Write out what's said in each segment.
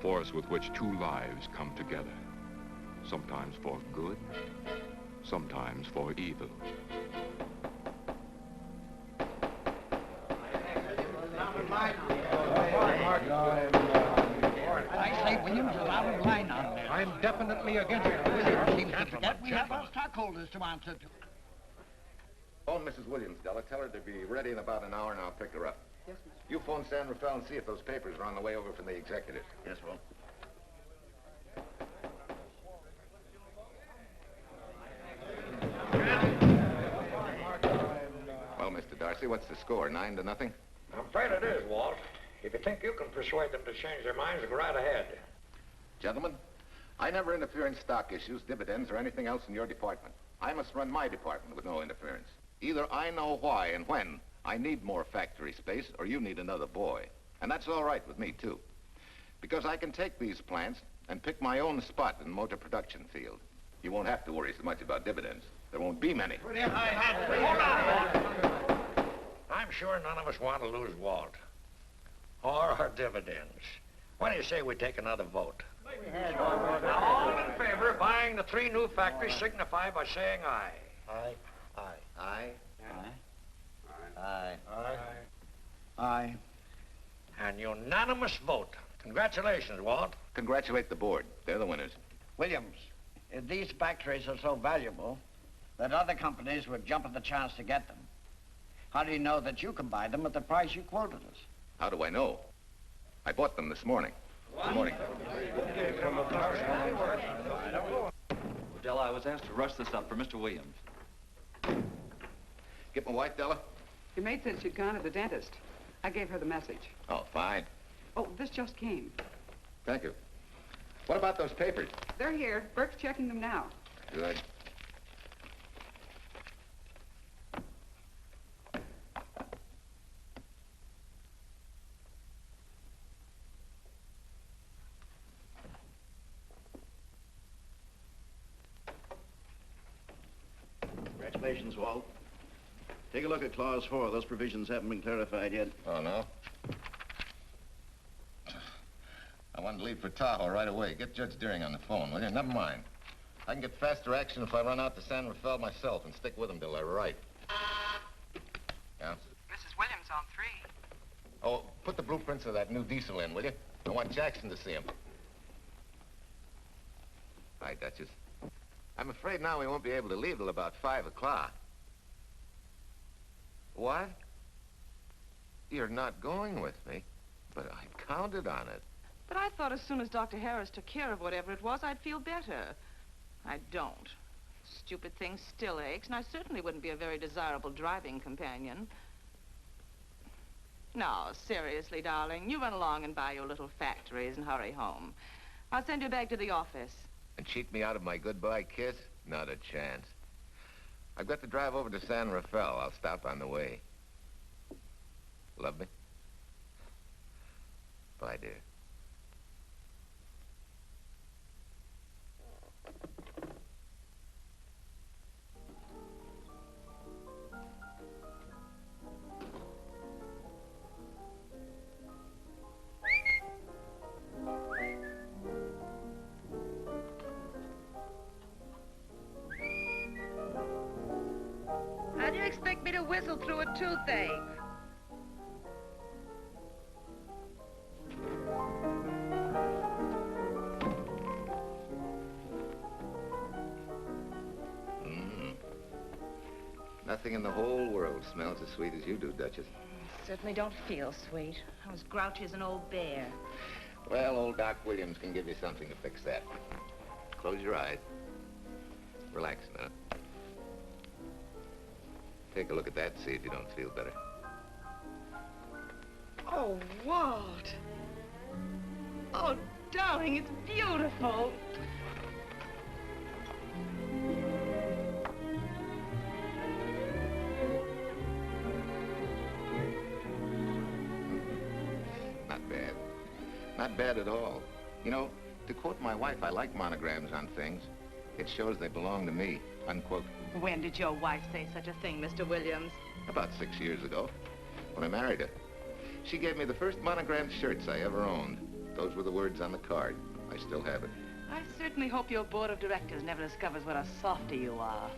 force with which two lives come together. Sometimes for good, sometimes for evil. I say, Williams, is out of line on this. I'm definitely against it. Williams seems to forget we have our stockholders to answer to. Phone Mrs. Williams, Della. Tell her to be ready in about an hour, and I'll pick her up. Yes, Mr. You phone San Rafael and see if those papers are on the way over from the executive. Yes, Walt. Well, Mr. Darcy, what's the score? 9-0? I'm afraid it is, Walt. If you think you can persuade them to change their minds, go right ahead. Gentlemen, I never interfere in stock issues, dividends, or anything else in your department. I must run my department with no interference. Either I know why and when I need more factory space, or you need another boy. And that's all right with me, too. Because I can take these plants and pick my own spot in the motor production field. You won't have to worry so much about dividends. There won't be many. Hold on. I'm sure none of us want to lose Walt. Or our dividends. What do you say we take another vote? Now, all in favor of buying the 3 new factories signify by saying aye. Aye. Aye. Aye. Aye. Aye. An unanimous vote. Congratulations, Walt. Congratulate the board. They're the winners. Williams, if these factories are so valuable that other companies would jump at the chance to get them, how do you know that you can buy them at the price you quoted us? How do I know? I bought them this morning. Good morning. Della, I was asked to rush this up for Mr. Williams. Get my wife, Della? Your maid said she'd gone to the dentist. I gave her the message. Oh, fine. Oh, this just came. Thank you. What about those papers? They're here. Burke's checking them now. Good. Congratulations, Walt. Take a look at Clause 4. Those provisions haven't been clarified yet. Oh, no? I wanted to leave for Tahoe right away. Get Judge Deering on the phone, will you? Never mind. I can get faster action if I run out to San Rafael myself and stick with him till they're right. Yeah? Mrs. Williams on 3. Oh, put the blueprints of that new diesel in, will you? I want Jackson to see him. Hi, Duchess. I'm afraid now we won't be able to leave till about 5 o'clock. What? You're not going with me, but I counted on it. But I thought as soon as Dr. Harris took care of whatever it was, I'd feel better. I don't. Stupid thing still aches, and I certainly wouldn't be a very desirable driving companion. No, seriously, darling, you run along and buy your little factories and hurry home. I'll send you back to the office. And cheat me out of my goodbye kiss? Not a chance. I've got to drive over to San Rafael. I'll stop on the way. Love me? Bye, dear. How do you expect me to whistle through a toothache? Nothing in the whole world smells as sweet as you do, Duchess. Certainly don't feel sweet. I was grouchy as an old bear. Well, old Doc Williams can give you something to fix that. Close your eyes. Relax a minute. Take a look at that and see if you don't feel better. Oh, Walt. Oh, darling, it's beautiful. Not bad. Not bad at all. You know, to quote my wife, I like monograms on things. It shows they belong to me, unquote. When did your wife say such a thing, Mr. Williams? About 6 years ago, when I married her. She gave me the first monogrammed shirts I ever owned. Those were the words on the card. I still have it. I certainly hope your board of directors never discovers what a softy you are.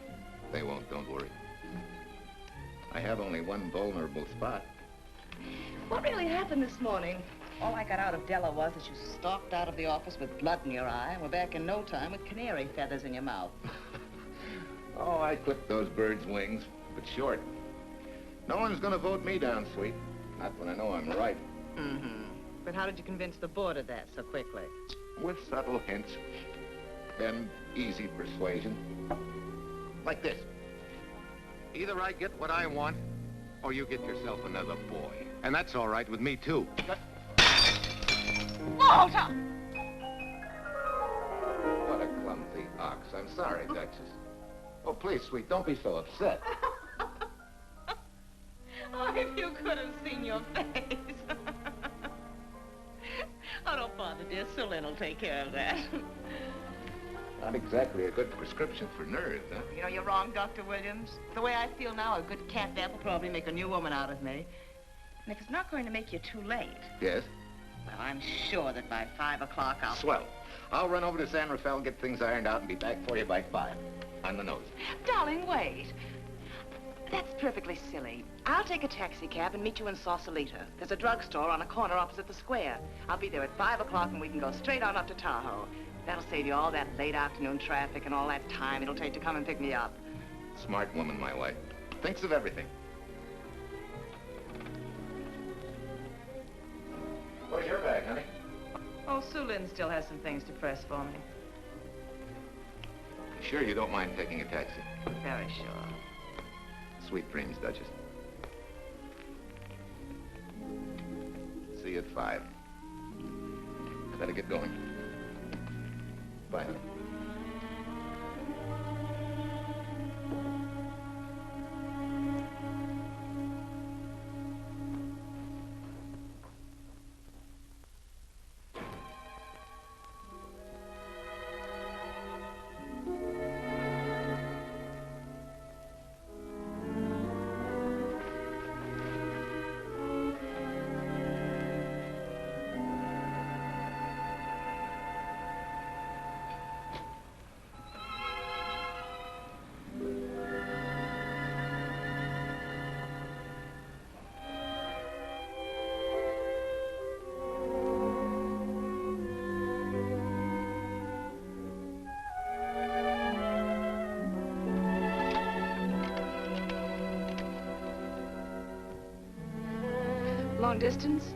They won't, don't worry. I have only one vulnerable spot. What really happened this morning? All I got out of Della was that you stalked out of the office with blood in your eye and were back in no time with canary feathers in your mouth. Oh, I clipped those birds' wings, but short. No one's gonna vote me down, sweet. Not when I know I'm right. Mm-hmm. But how did you convince the board of that so quickly? With subtle hints and easy persuasion. Like this. Either I get what I want, or you get yourself another boy. And that's all right with me, too. Walter! What a clumsy ox. I'm sorry, Duchess. Oh, please, sweet, don't be so upset. Oh, if you could have seen your face. Oh, don't bother, dear. Sulin will take care of that. Not exactly a good prescription for nerves, huh? You know, you're wrong, Dr. Williams. The way I feel now, a good catnap will probably make a new woman out of me. And if it's not going to make you too late... Yes? Well, I'm sure that by 5 o'clock I'll... Swell. I'll run over to San Rafael, get things ironed out, and be back for you by 5. On the nose. Darling, wait. That's perfectly silly. I'll take a taxi cab and meet you in Sausalito. There's a drugstore on a corner opposite the square. I'll be there at 5 o'clock and we can go straight on up to Tahoe. That'll save you all that late afternoon traffic and all that time it'll take to come and pick me up. Smart woman, my wife. Thinks of everything. Where's your bag, honey? Oh, Sulin still has some things to press for me. Sure you don't mind taking a taxi? Very sure. Sweet dreams, Duchess. See you at 5. I better get going. Bye, honey. Long distance?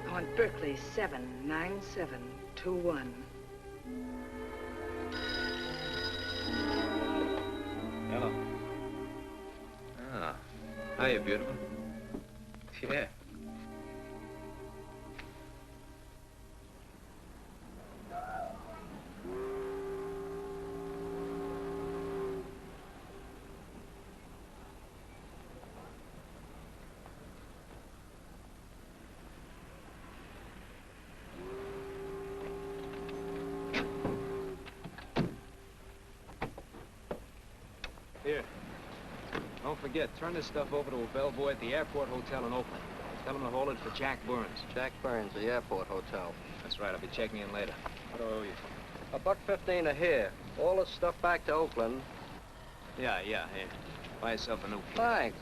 I want Berkeley 79721. Hello. Ah. Hiya, beautiful. Yeah. Here. Don't forget, turn this stuff over to a bellboy at the airport hotel in Oakland. Tell him to hold it for Jack Burns. Jack Burns, the airport hotel. That's right, I'll be checking in later. What do I owe you? $1.15 a here. All this stuff back to Oakland. Yeah, here. Buy yourself a new key. Thanks.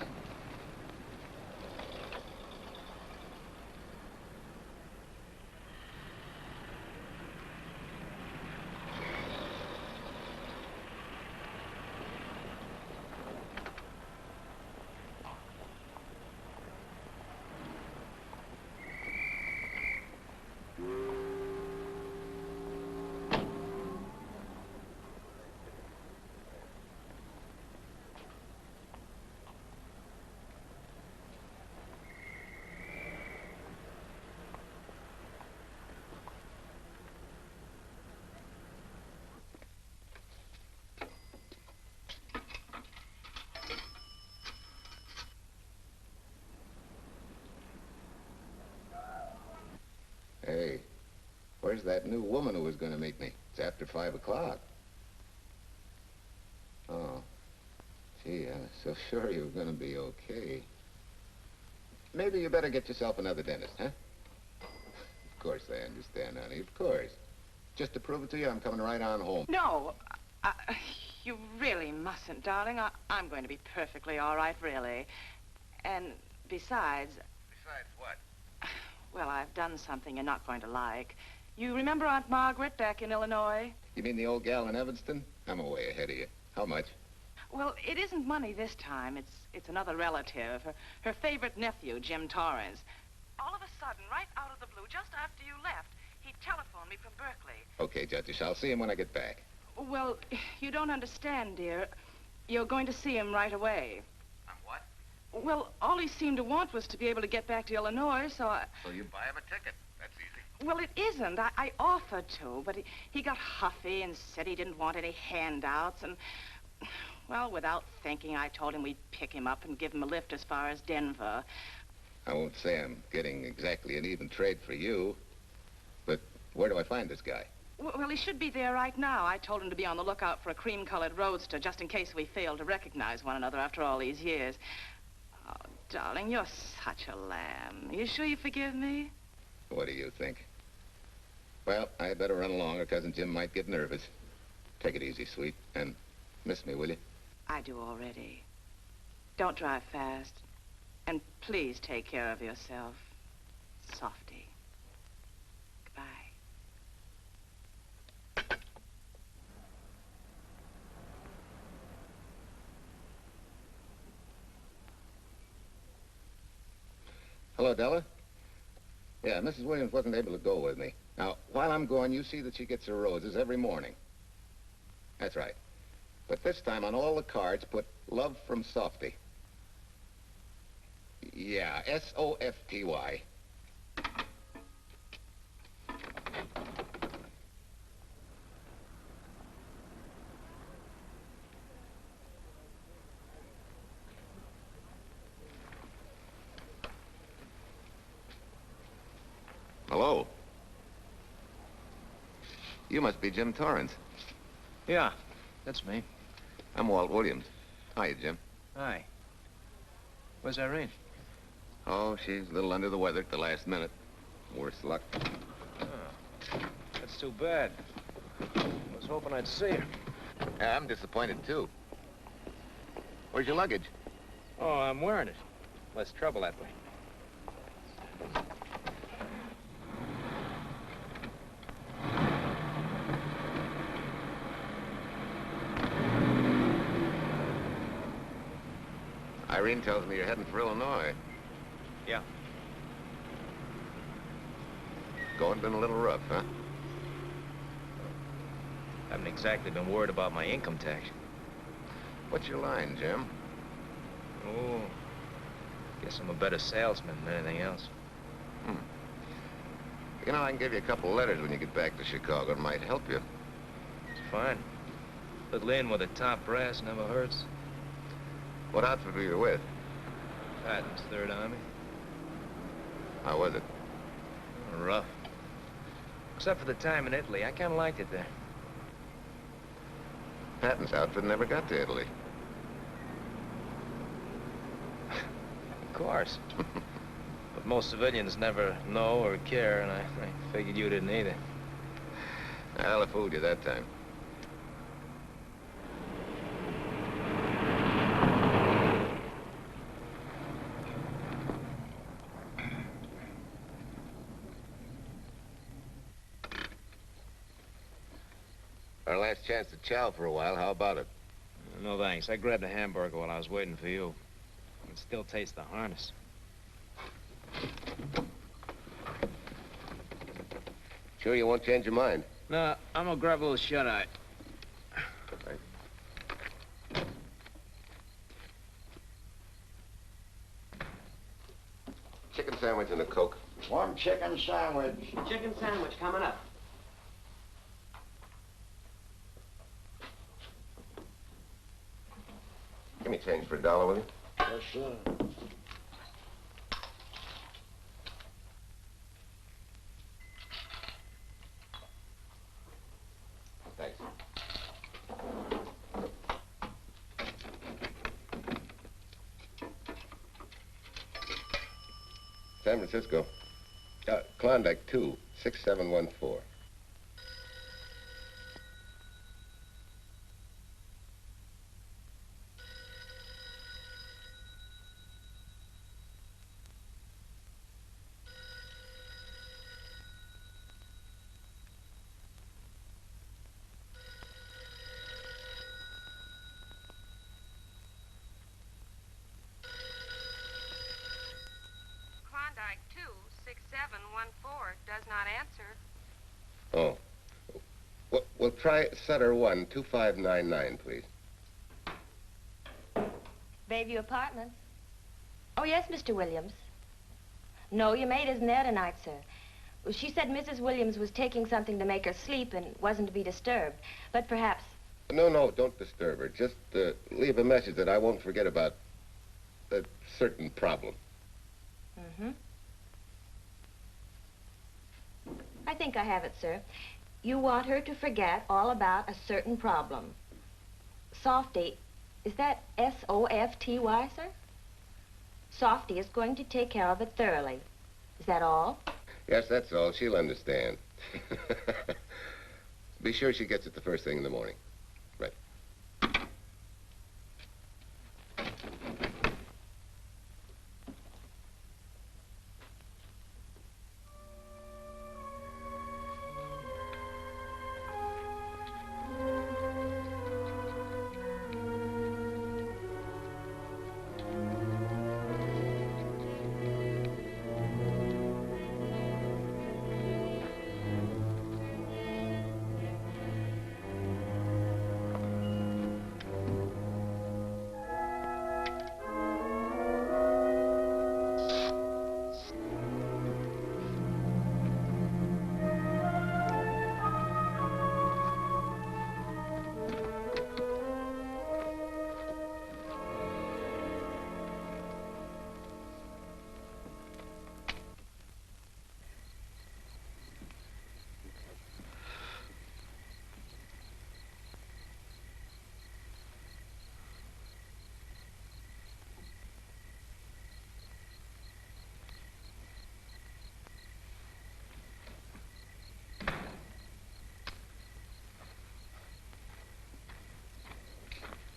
Hey, where's that new woman who was going to meet me? It's after 5 o'clock. Oh, gee, I was so sure you were going to be okay. Maybe you better get yourself another dentist, huh? Of course I understand, honey, of course. Just to prove it to you, I'm coming right on home. No, you really mustn't, darling. I'm going to be perfectly all right, really. And besides... Besides what? Well, I've done something you're not going to like. You remember Aunt Margaret back in Illinois? You mean the old gal in Evanston? I'm way ahead of you. How much? Well, it isn't money this time. It's another relative. Her favorite nephew, Jim Torrance. All of a sudden, right out of the blue, just after you left, he telephoned me from Berkeley. Okay, Judge, I'll see him when I get back. Well, you don't understand, dear. You're going to see him right away. I'm what? Well, all he seemed to want was to be able to get back to Illinois, so I... So you buy him a ticket. That's easy. Well, it isn't. I offered to, but he got huffy and said he didn't want any handouts, and... Well, without thinking, I told him we'd pick him up and give him a lift as far as Denver. I won't say I'm getting exactly an even trade for you, but where do I find this guy? Well, he should be there right now. I told him to be on the lookout for a cream-colored roadster, just in case we failed to recognize one another after all these years. Oh, darling, you're such a lamb. You sure you forgive me? What do you think? Well, I better run along or Cousin Jim might get nervous. Take it easy, sweet, and miss me, will you? I do already. Don't drive fast. And please take care of yourself. Softy. Goodbye. Hello, Della. Yeah, Mrs. Williams wasn't able to go with me. Now, while I'm gone, you see that she gets her roses every morning. That's right. But this time on all the cards, put love from Softy. Yeah, S-O-F-T-Y. Hello. You must be Jim Torrance. Yeah, that's me. I'm Walt Williams. Hiya, Jim. Hi. Where's Irene? Oh, she's a little under the weather at the last minute. Worse luck. Oh, that's too bad. I was hoping I'd see her. Yeah, I'm disappointed, too. Where's your luggage? Oh, I'm wearing it. Less trouble that way. Irene tells me you're heading for Illinois. Yeah. Going been a little rough, huh? Haven't exactly been worried about my income tax. What's your line, Jim? Oh, guess I'm a better salesman than anything else. You know, I can give you a couple of letters when you get back to Chicago. It might help you. It's fine. Little in with the top brass never hurts. What outfit were you with? Patton's Third Army. How was it? Rough. Except for the time in Italy. I kind of liked it there. Patton's outfit never got to Italy. Of course. But most civilians never know or care, and I figured you didn't either. Well, I fooled you that time. Our last chance to chow for a while. How about it? No, thanks. I grabbed a hamburger while I was waiting for you. I can still taste the harness. Sure you won't change your mind? No, I'm gonna grab a little shut-eye. Right. Chicken sandwich and a Coke. One chicken sandwich. Chicken sandwich coming up. Give me change for $1, will you? Yes, sir. Thanks. San Francisco. Klondike 2, 6714. Klondike 26714 does not answer. Oh. We'll try Sutter 1, 2599, please. Bayview Apartments. Oh, yes, Mr. Williams. No, your maid isn't there tonight, sir. Well, she said Mrs. Williams was taking something to make her sleep and wasn't to be disturbed. But perhaps... No, don't disturb her. Just leave a message that I won't forget about a certain problem. Mm-hmm. I think I have it, sir. You want her to forget all about a certain problem. Softy, is that S-O-F-T-Y, sir? Softy is going to take care of it thoroughly. Is that all? Yes, that's all. She'll understand. Be sure she gets it the first thing in the morning. Right.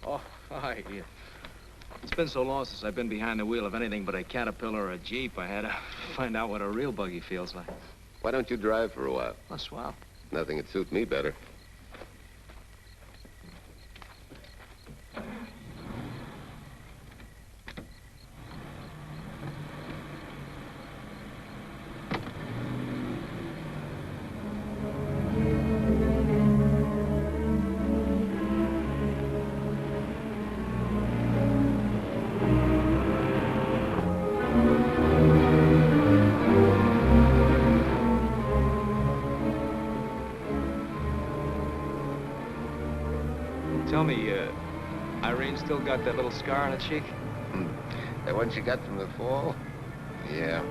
Oh, hi. Yeah. It's been so long since I've been behind the wheel of anything but a Caterpillar or a Jeep, I had to find out what a real buggy feels like. Why don't you drive for a while? Oh, swell. Nothing would suit me better. Tell me, Irene still got that little scar on her cheek? That one she got from the fall? Yeah.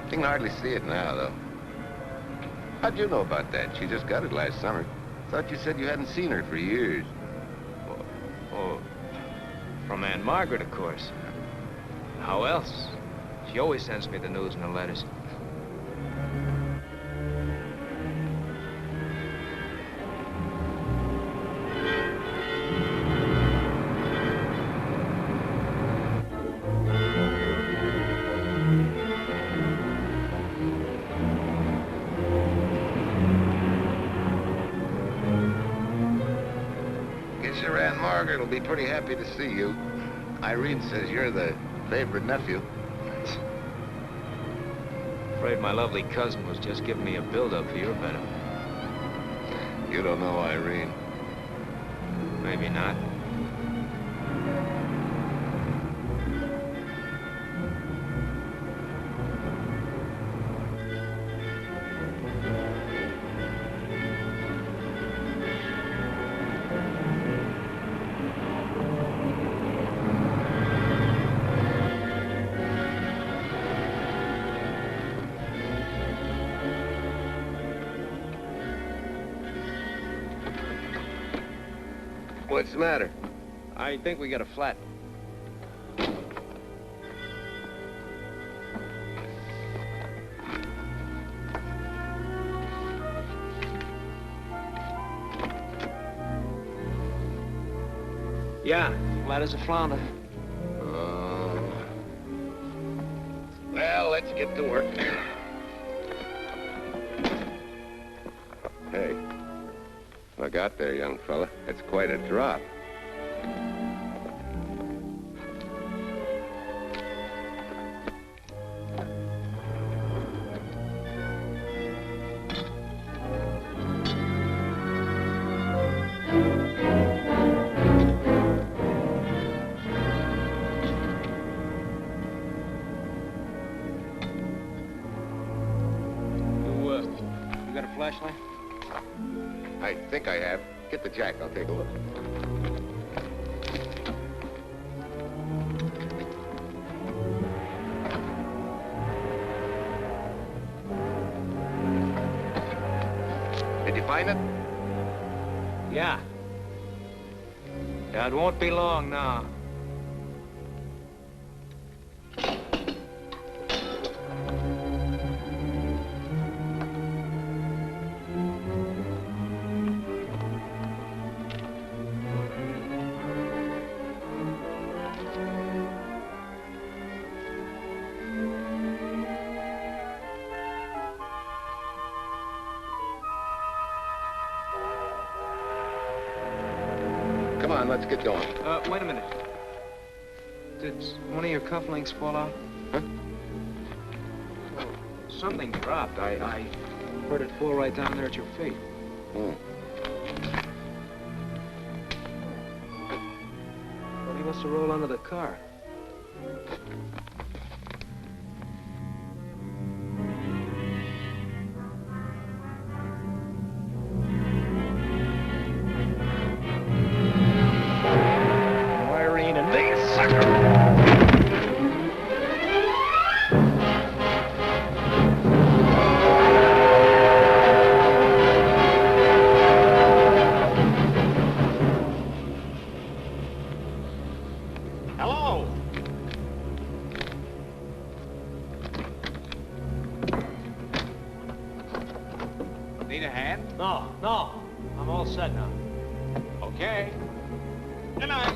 You can hardly see it now, though. How'd you know about that? She just got it last summer. Thought you said you hadn't seen her for years. Oh, from Aunt Margaret, of course. How else? She always sends me the news in her letters. Margaret will be pretty happy to see you. Irene says you're the favorite nephew. Afraid my lovely cousin was just giving me a build-up for your benefit. You don't know Irene. Maybe not. What's the matter? I think we got a flat. Yeah, flat as a flounder. Well, let's get to work. Hey, look out there, young fella. That's quite a drop. Flashlight? I think I have. Get the jack. I'll take a look. Did you find it? Yeah. Yeah, it won't be long now. Come on, let's get going. Wait a minute. Did one of your cufflinks fall out? Huh? Well, something dropped. I heard it fall right down there at your feet. Hmm. Well, he must have rolled under the car. Need a hand? No. I'm all set now. Okay. Good night.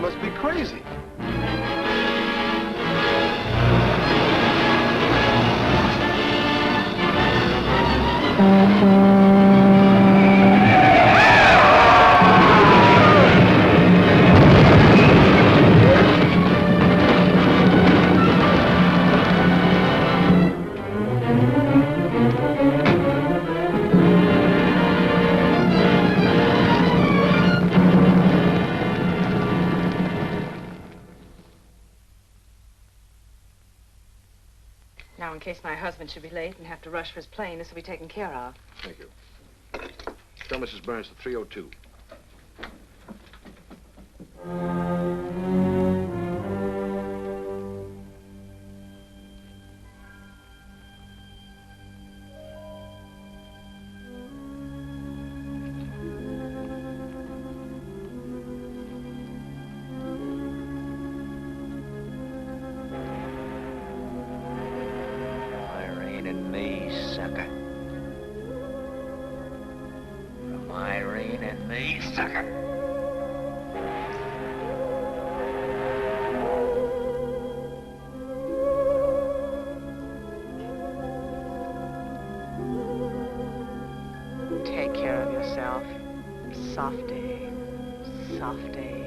Must be crazy. in case my husband should be late and have to rush for his plane. This will be taken care of. Thank you. Tell Mrs. Burns the 302. Irene and me, sucker. From Irene and me, sucker. Take care of yourself. Softy. Softy.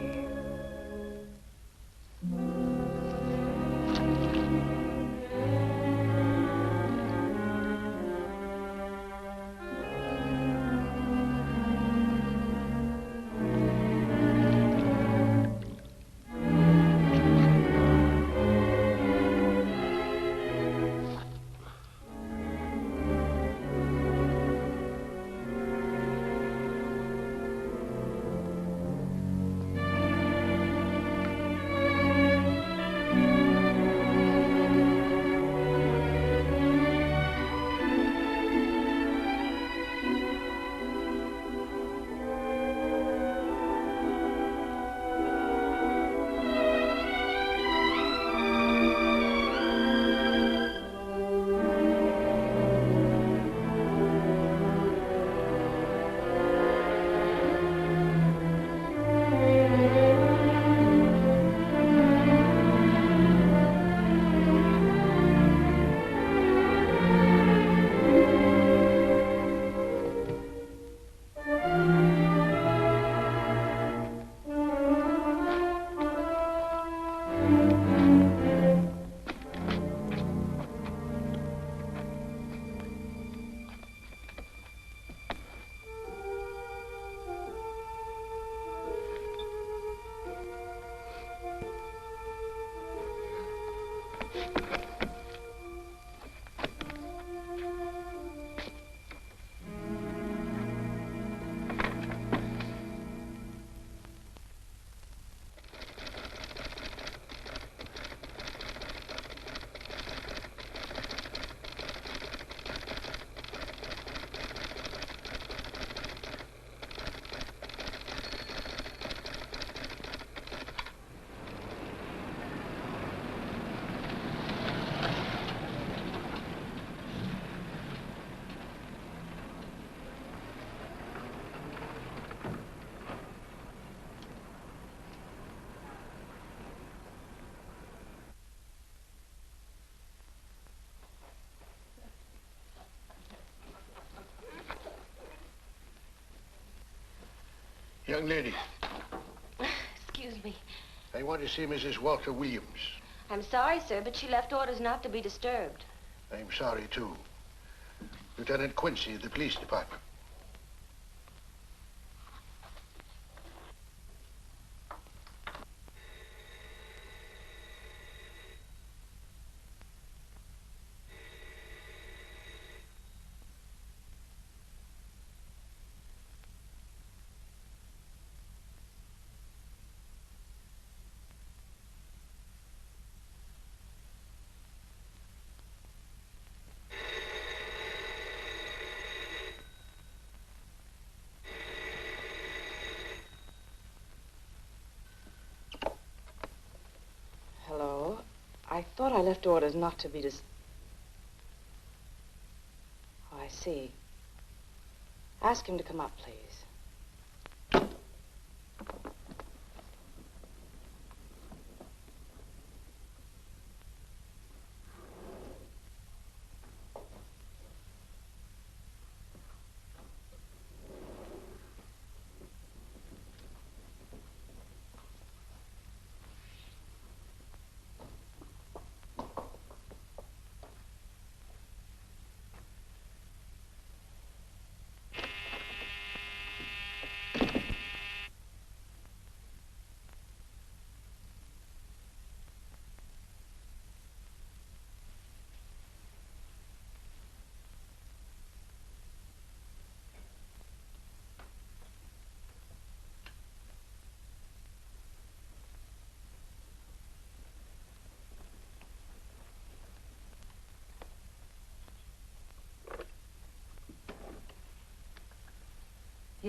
Young lady, Excuse me. I want to see Mrs. Walter Williams. I'm sorry, sir, but she left orders not to be disturbed. I'm sorry, too. Lieutenant Quincy of the police department. Hello? I thought I left orders not to be Oh, I see. Ask him to come up, please.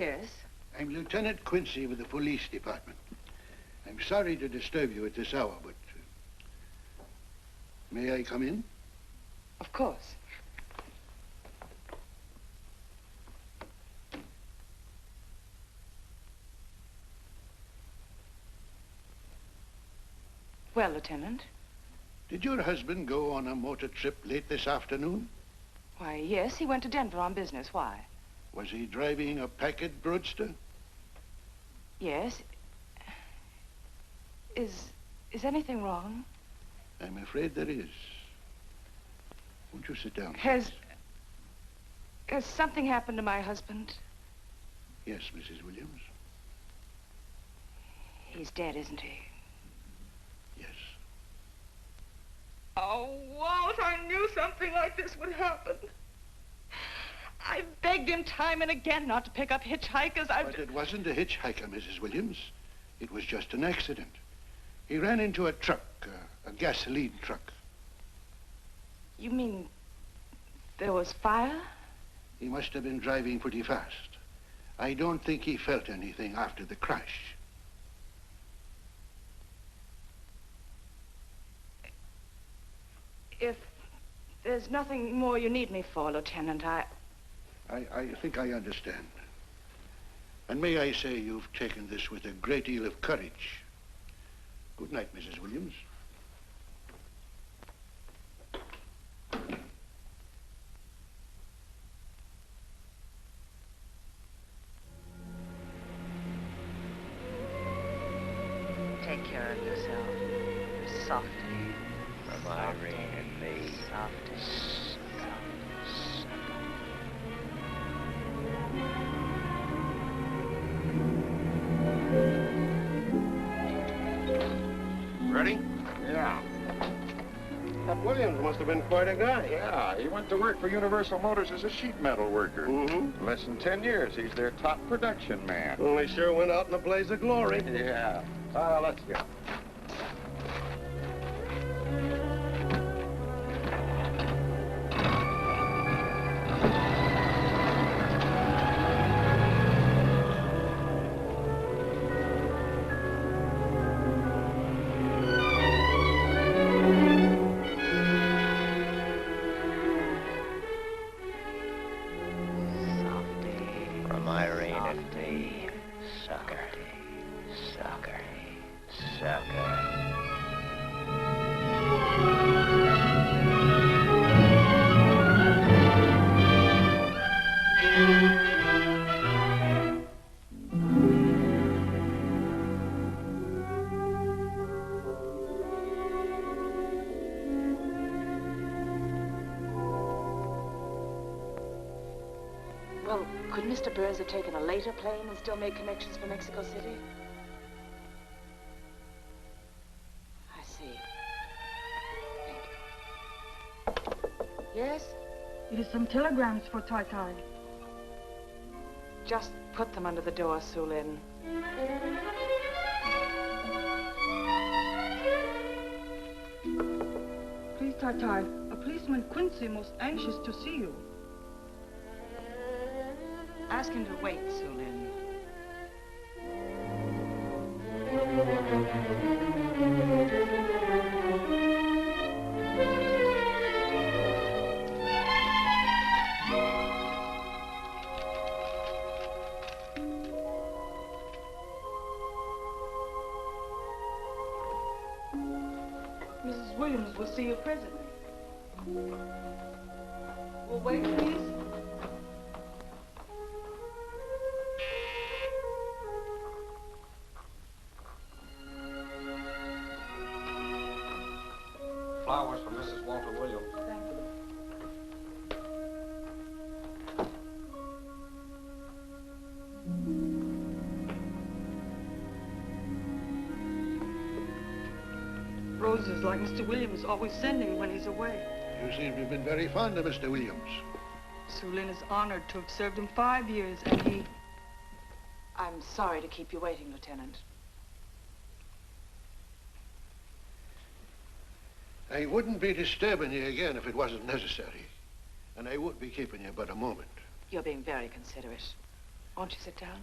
Yes? I'm Lieutenant Quincy with the police department. I'm sorry to disturb you at this hour, but... may I come in? Of course. Well, Lieutenant? Did your husband go on a motor trip late this afternoon? Why, yes, he went to Denver on business. Why? Was he driving a Packard roadster? Yes. Is anything wrong? I'm afraid there is. Won't you sit down? Has something happened to my husband? Yes, Mrs. Williams. He's dead, isn't he? Yes. Oh, Walt, I knew something like this would happen. I begged him time and again not to pick up hitchhikers. But it wasn't a hitchhiker, Mrs. Williams. It was just an accident. He ran into a truck, a gasoline truck. You mean there was fire? He must have been driving pretty fast. I don't think he felt anything after the crash. If there's nothing more you need me for, Lieutenant, I think I understand. And may I say you've taken this with a great deal of courage. Good night, Mrs. Williams. Take care of yourself. Softly. From Irene and me. Softly. Ready? Yeah. That Williams must have been quite a guy. Yeah, he went to work for Universal Motors as a sheet metal worker. Mm-hmm. Less than 10 years, he's their top production man. Well, he sure went out in a blaze of glory. Yeah. Let's go. From Irene and me. Sucker. Sucker. Sucker. Well, could Mr. Burns have taken a later plane and still made connections for Mexico City? I see. Thank you. Yes? It is some telegrams for Tai. Just put them under the door, Sulin. Please, Tai, a policeman Quincy most anxious to see you. Ask him to wait, Sulin. Mrs. Williams will see you presently. Well, wait, please. Flowers for Mrs. Walter Williams. Thank you. Roses like Mr. Williams always sending when he's away. You seem to have been very fond of Mr. Williams. Sulin is honored to have served him 5 years, and he... I'm sorry to keep you waiting, Lieutenant. I wouldn't be disturbing you again if it wasn't necessary. And I wouldn't be keeping you but a moment. You're being very considerate. Won't you sit down?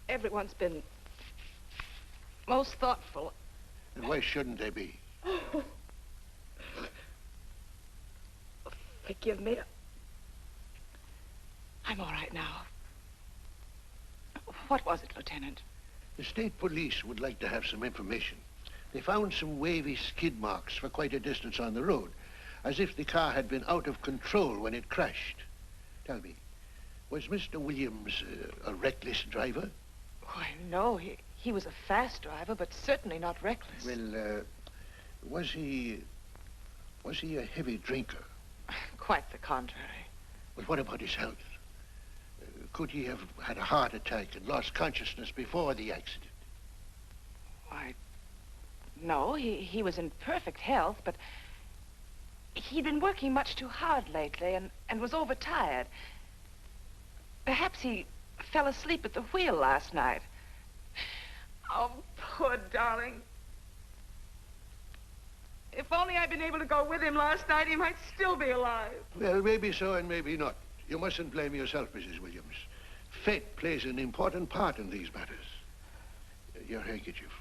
Everyone's been most thoughtful. And why shouldn't they be? Forgive me. I'm all right now. What was it, Lieutenant? The state police would like to have some information. They found some wavy skid marks for quite a distance on the road, as if the car had been out of control when it crashed. Tell me, was Mr. Williams a reckless driver? Why, no. He was a fast driver, but certainly not reckless. Well, was he a heavy drinker? Quite the contrary. Well, what about his health? Could he have had a heart attack and lost consciousness before the accident? Why, no. He was in perfect health, but he'd been working much too hard lately and was overtired. Perhaps he fell asleep at the wheel last night. Oh, poor darling. If only I'd been able to go with him last night, he might still be alive. Well, maybe so and maybe not. You mustn't blame yourself, Mrs. Williams. Fate plays an important part in these matters. Your handkerchief.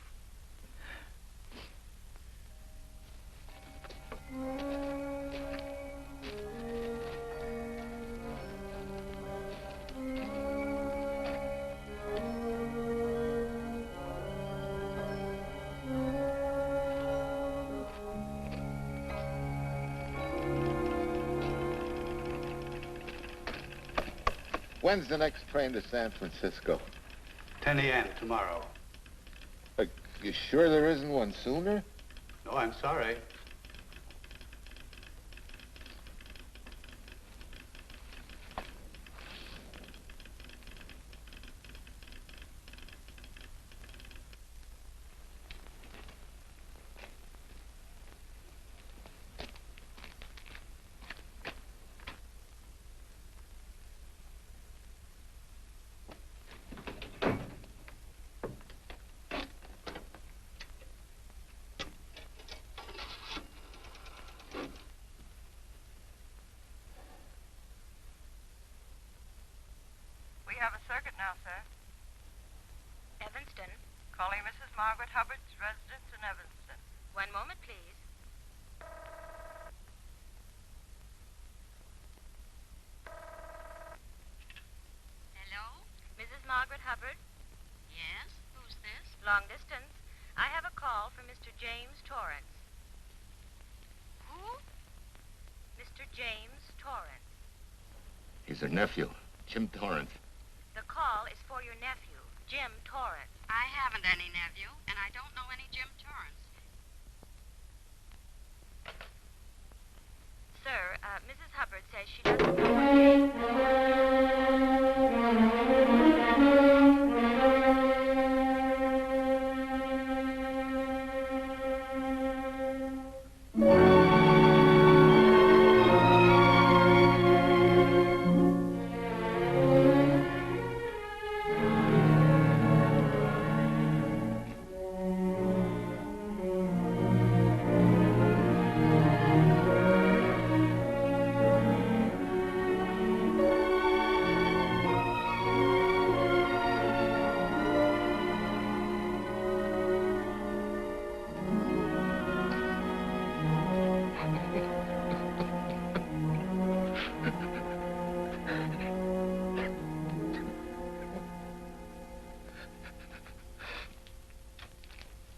When's the next train to San Francisco? 10 a.m. tomorrow. You sure there isn't one sooner? No, I'm sorry. We have a circuit now, sir. Evanston. Calling Mrs. Margaret Hubbard's residence in Evanston. One moment, please. Hello? Mrs. Margaret Hubbard? Yes? Who's this? Long distance. I have a call from Mr. James Torrance. Who? Mr. James Torrance. He's her nephew, Jim Torrance. The call is for your nephew, Jim Torrance. I haven't any nephew, and I don't know any Jim Torrance. Sir, Mrs. Hubbard says she doesn't know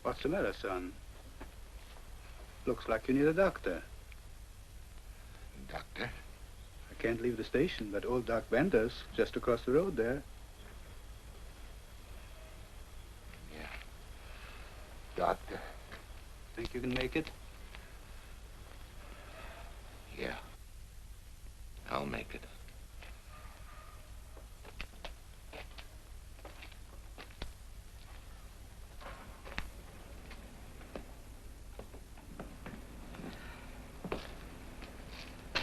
What's the matter, son? Looks like you need a doctor. Doctor? I can't leave the station, but old Doc Bender's just across the road there. Yeah. Doctor? Think you can make it? Yeah. I'll make it.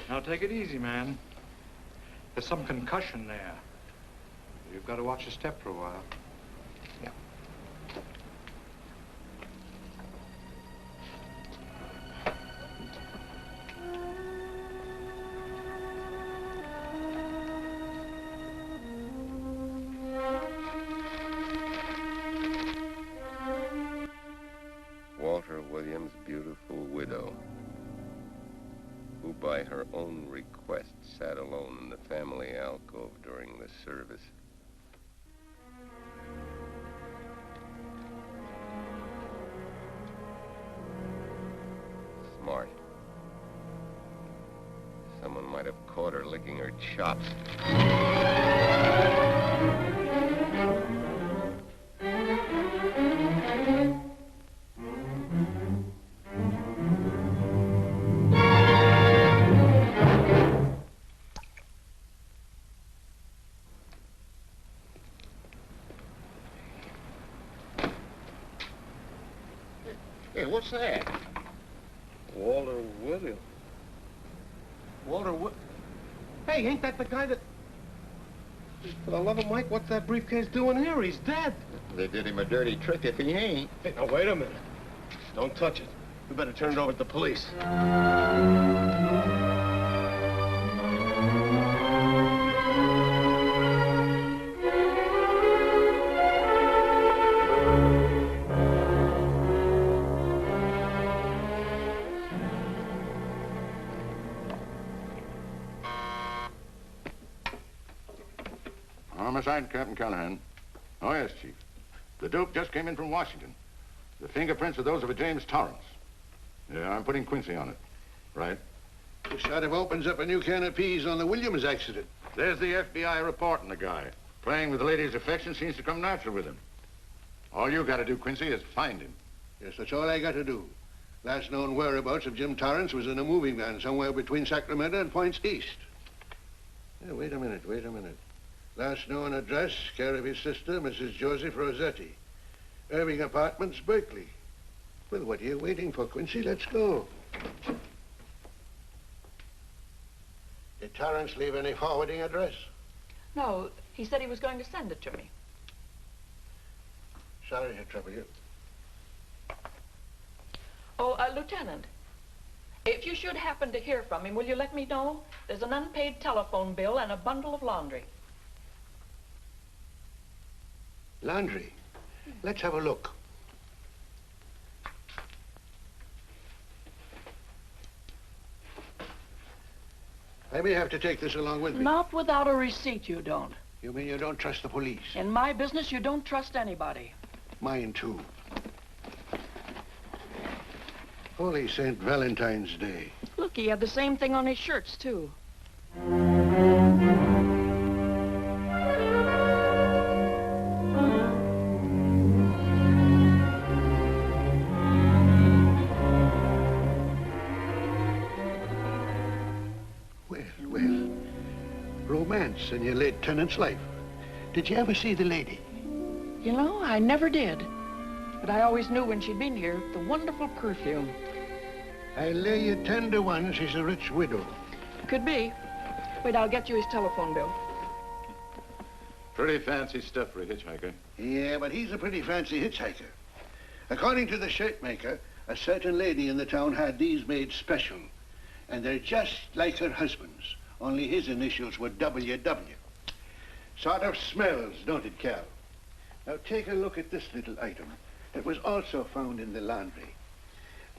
Now take it easy, man. There's some concussion there. You've got to watch your step for a while. Yeah. Walter Williams' beautiful widow, who by her own request sat alone in the family alcove during the service. Smart. Someone might have caught her licking her chops. Hey, what's that? Walter Williams. Hey, ain't that the guy that... For the love of Mike, what's that briefcase doing here? He's dead. They did him a dirty trick if he ain't. Hey, now, wait a minute. Don't touch it. We better turn it over to the police. Homicide, Captain Callahan. Oh, yes, Chief. The Duke just came in from Washington. The fingerprints are those of a James Torrance. Yeah, I'm putting Quincy on it. Right. This sort of opens up a new can of peas on the Williams accident. There's the FBI reporting the guy. Playing with the lady's affection seems to come natural with him. All you got to do, Quincy, is find him. Yes, that's all I got to do. Last known whereabouts of Jim Torrance was in a moving van somewhere between Sacramento and Points East. Yeah, wait a minute. Last known address, care of his sister, Mrs. Joseph Rossetti. Irving Apartments, Berkeley. Well, what are you waiting for, Quincy? Let's go. Did Torrance leave any forwarding address? No, he said he was going to send it to me. Sorry to trouble you. Oh, Lieutenant, if you should happen to hear from him, will you let me know? There's an unpaid telephone bill and a bundle of laundry. Laundry. Let's have a look. I may have to take this along with me. Not without a receipt, you don't. You mean you don't trust the police? In my business, you don't trust anybody. Mine, too. Holy St. Valentine's Day. Look, he had the same thing on his shirts, too. Romance in your late tenant's life. Did you ever see the lady? You know, I never did. But I always knew when she'd been here, the wonderful perfume. I lay you 10 to 1 she's a rich widow. Could be. Wait, I'll get you his telephone bill. Pretty fancy stuff for a hitchhiker. Yeah, but he's a pretty fancy hitchhiker. According to the shirt maker, a certain lady in the town had these made special. And they're just like her husband's. Only his initials were WW. Sort of smells, don't it, Cal? Now take a look at this little item. It was also found in the laundry.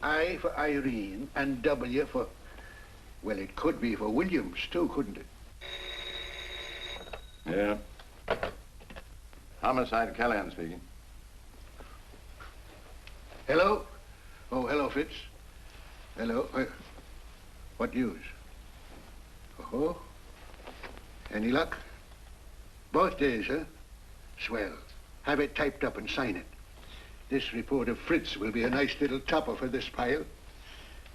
I for Irene and W for... Well, it could be for Williams, too, couldn't it? Yeah. Homicide, Callahan speaking. Hello? Oh, hello, Fitz. Hello. What news? Oh? Any luck? Both days, huh? Swell. Have it typed up and sign it. This report of Fritz will be a nice little topper for this pile.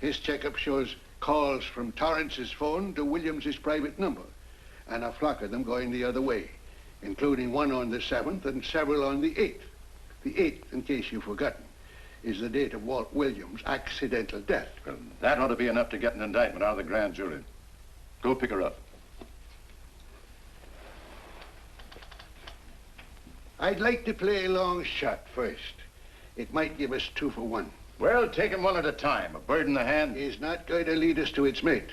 His checkup shows calls from Torrance's phone to Williams's private number, and a flock of them going the other way, including one on the 7th and several on the 8th. The 8th, in case you've forgotten, is the date of Walt Williams' accidental death. Well, that ought to be enough to get an indictment out of the grand jury. Go pick her up. I'd like to play a long shot first. It might give us 2 for 1. Well, take 'em one at a time. A bird in the hand is not going to lead us to its mate.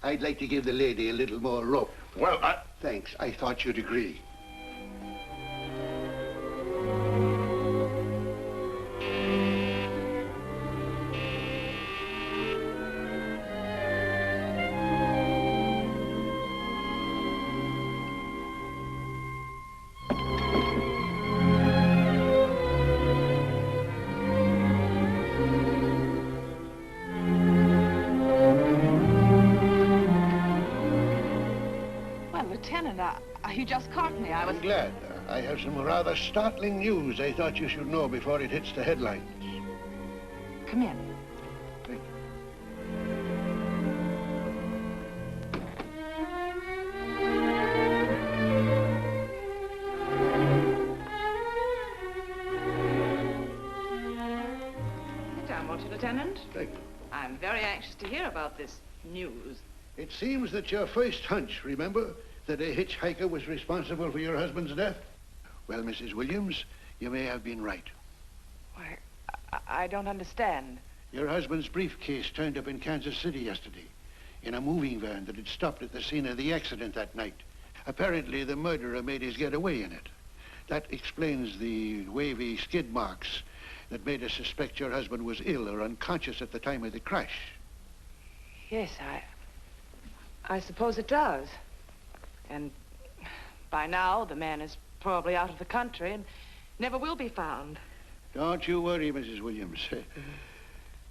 I'd like to give the lady a little more rope. Well, Thanks. I thought you'd agree. You just caught me. I'm glad. I have some rather startling news I thought you should know before it hits the headlines. Come in. Thank Sit down, won't you, Lieutenant? Thank you. I'm very anxious to hear about this news. It seems that your first hunch, remember, that a hitchhiker was responsible for your husband's death? Well, Mrs. Williams, you may have been right. Why, I don't understand. Your husband's briefcase turned up in Kansas City yesterday in a moving van that had stopped at the scene of the accident that night. Apparently, the murderer made his getaway in it. That explains the wavy skid marks that made us suspect your husband was ill or unconscious at the time of the crash. Yes, I suppose it does. And by now, the man is probably out of the country and never will be found. Don't you worry, Mrs. Williams.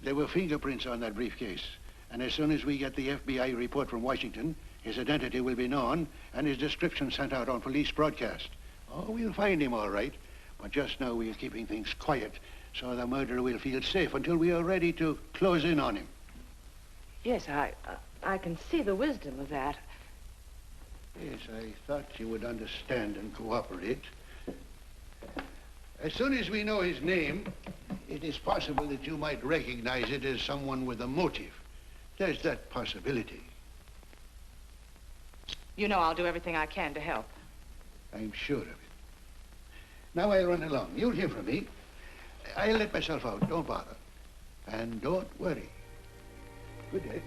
There were fingerprints on that briefcase. And as soon as we get the FBI report from Washington, his identity will be known and his description sent out on police broadcast. Oh, we'll find him all right. But just now we are keeping things quiet so the murderer will feel safe until we are ready to close in on him. Yes, I can see the wisdom of that. Yes, I thought you would understand and cooperate. As soon as we know his name, it is possible that you might recognize it as someone with a motive. There's that possibility. You know I'll do everything I can to help. I'm sure of it. Now I'll run along. You'll hear from me. I'll let myself out. Don't bother. And don't worry. Good day.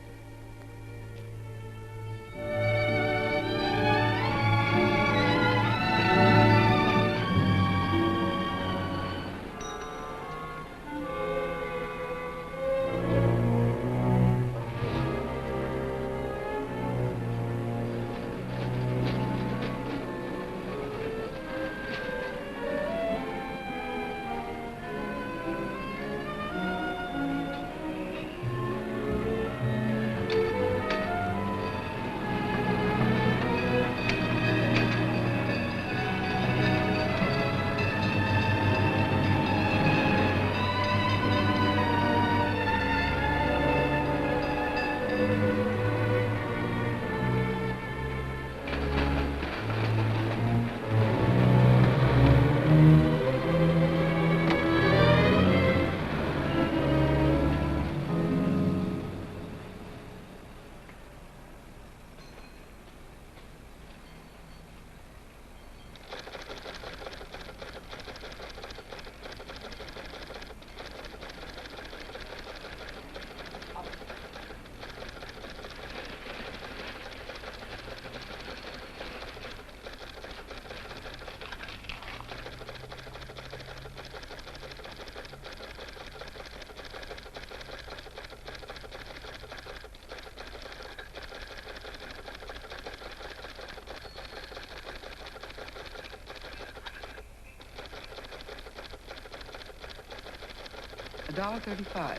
$1.35.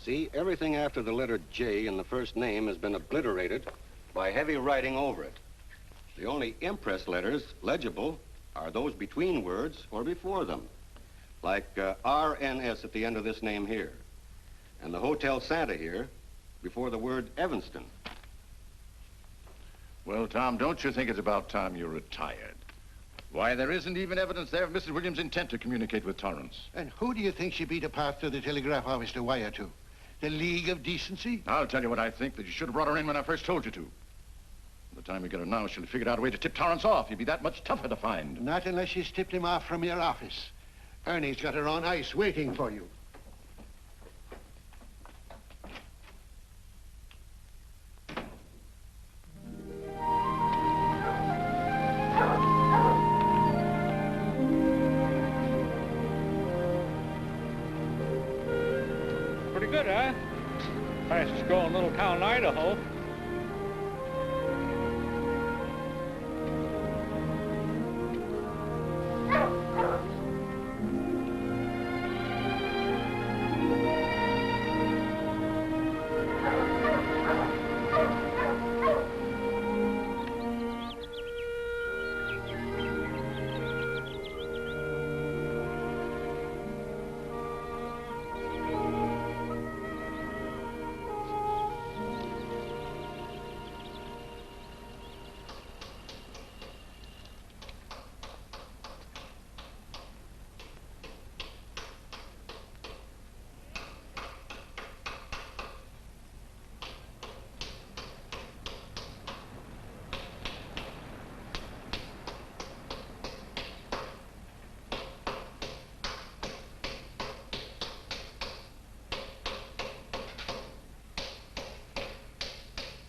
See, everything after the letter J in the first name has been obliterated by heavy writing over it. The only impress letters legible are those between words or before them, like RNS at the end of this name here, and the Hotel Santa here before the word Evanston. Well, Tom, don't you think it's about time you retired? Why, there isn't even evidence there of Mrs. Williams' intent to communicate with Torrance. And who do you think she beat a path to the telegraph office to wire to? The League of Decency? I'll tell you what I think, that you should have brought her in when I first told you to. By the time we get her now, she'll have figured out a way to tip Torrance off. He'd be that much tougher to find. Not unless she's tipped him off from your office. Ernie's got her on ice waiting for you. Pretty good, huh? Fastest growing little town in Idaho.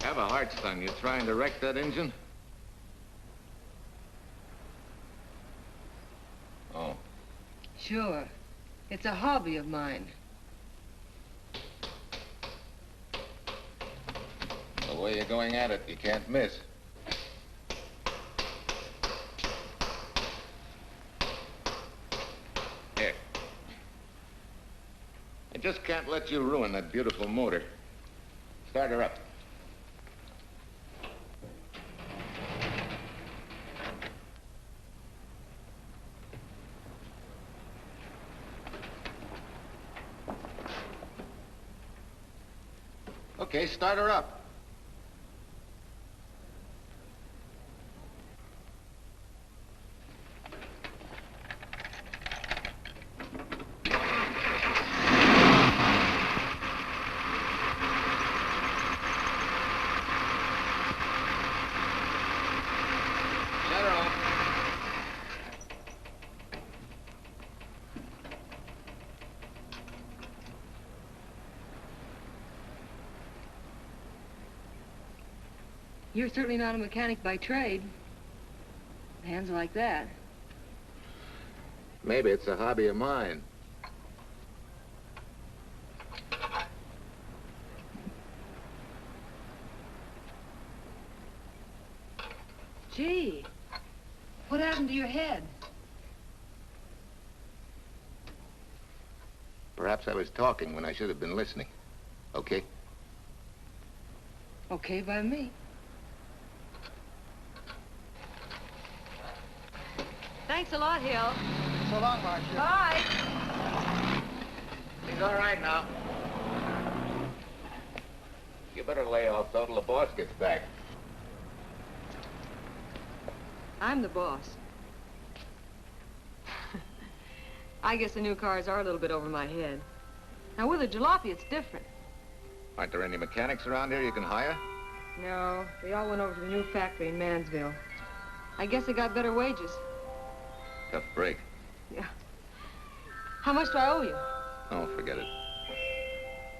Have a heart, son. You trying to wreck that engine? Oh. Sure. It's a hobby of mine. The way you're going at it, you can't miss. Here. I just can't let you ruin that beautiful motor. Start her up. Okay, start her up. Shut her off. You're certainly not a mechanic by trade. Hands like that. Maybe it's a hobby of mine. Gee, what happened to your head? Perhaps I was talking when I should have been listening. Okay? Okay by me. Thanks a lot, Hill. So long, Marcia. Bye. He's all right now. You better lay off till the boss gets back. I'm the boss. I guess the new cars are a little bit over my head. Now, with a jalopy, it's different. Aren't there any mechanics around here you can hire? No, they all went over to the new factory in Mansville. I guess they got better wages. Tough break. Yeah. How much do I owe you? Oh, forget it.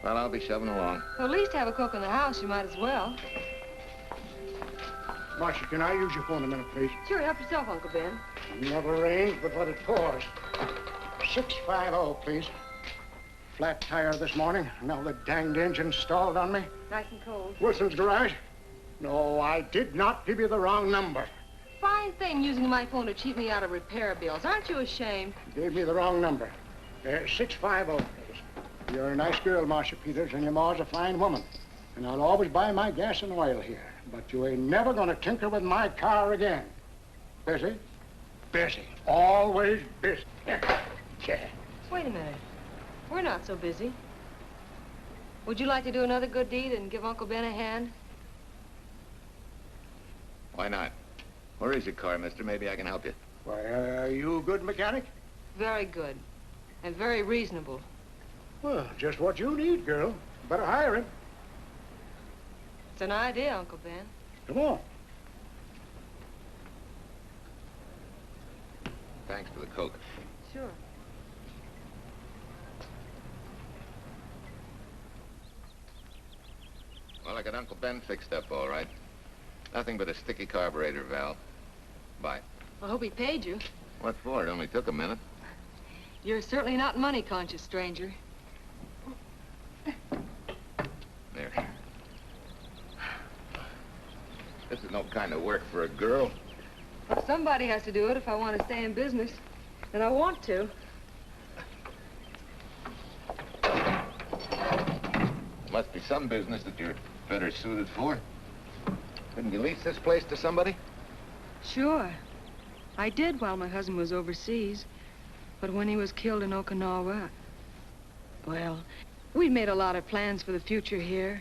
Well, I'll be shoving along. Well, at least have a cook in the house. You might as well. Marcia, can I use your phone a minute, please? Sure, help yourself, Uncle Ben. Never rains but what it pours. 650, please. Flat tire this morning. Now the danged engine stalled on me. Nice and cold. Wilson's garage? No, I did not give you the wrong number. Fine thing using my phone to cheat me out of repair bills. Aren't you ashamed? You gave me the wrong number. 650, please. You're a nice girl, Marcia Peters, and your ma's a fine woman. And I'll always buy my gas and oil here. But you ain't never gonna tinker with my car again. Busy? Busy. Always busy. Yeah. Wait a minute. We're not so busy. Would you like to do another good deed and give Uncle Ben a hand? Why not? Where is your car, mister? Maybe I can help you. Why, are you a good mechanic? Very good. And very reasonable. Well, just what you need, girl. Better hire him. It's an idea, Uncle Ben. Come on. Thanks for the Coke. Sure. Well, I got Uncle Ben fixed up all right. Nothing but a sticky carburetor valve. Bye. I hope he paid you. What for? It only took a minute. You're certainly not money-conscious, stranger. There. This is no kind of work for a girl. Somebody has to do it if I want to stay in business. And I want to. Must be some business that you're better suited for. Didn't you lease this place to somebody? Sure. I did while my husband was overseas. But when he was killed in Okinawa, well, we'd made a lot of plans for the future here.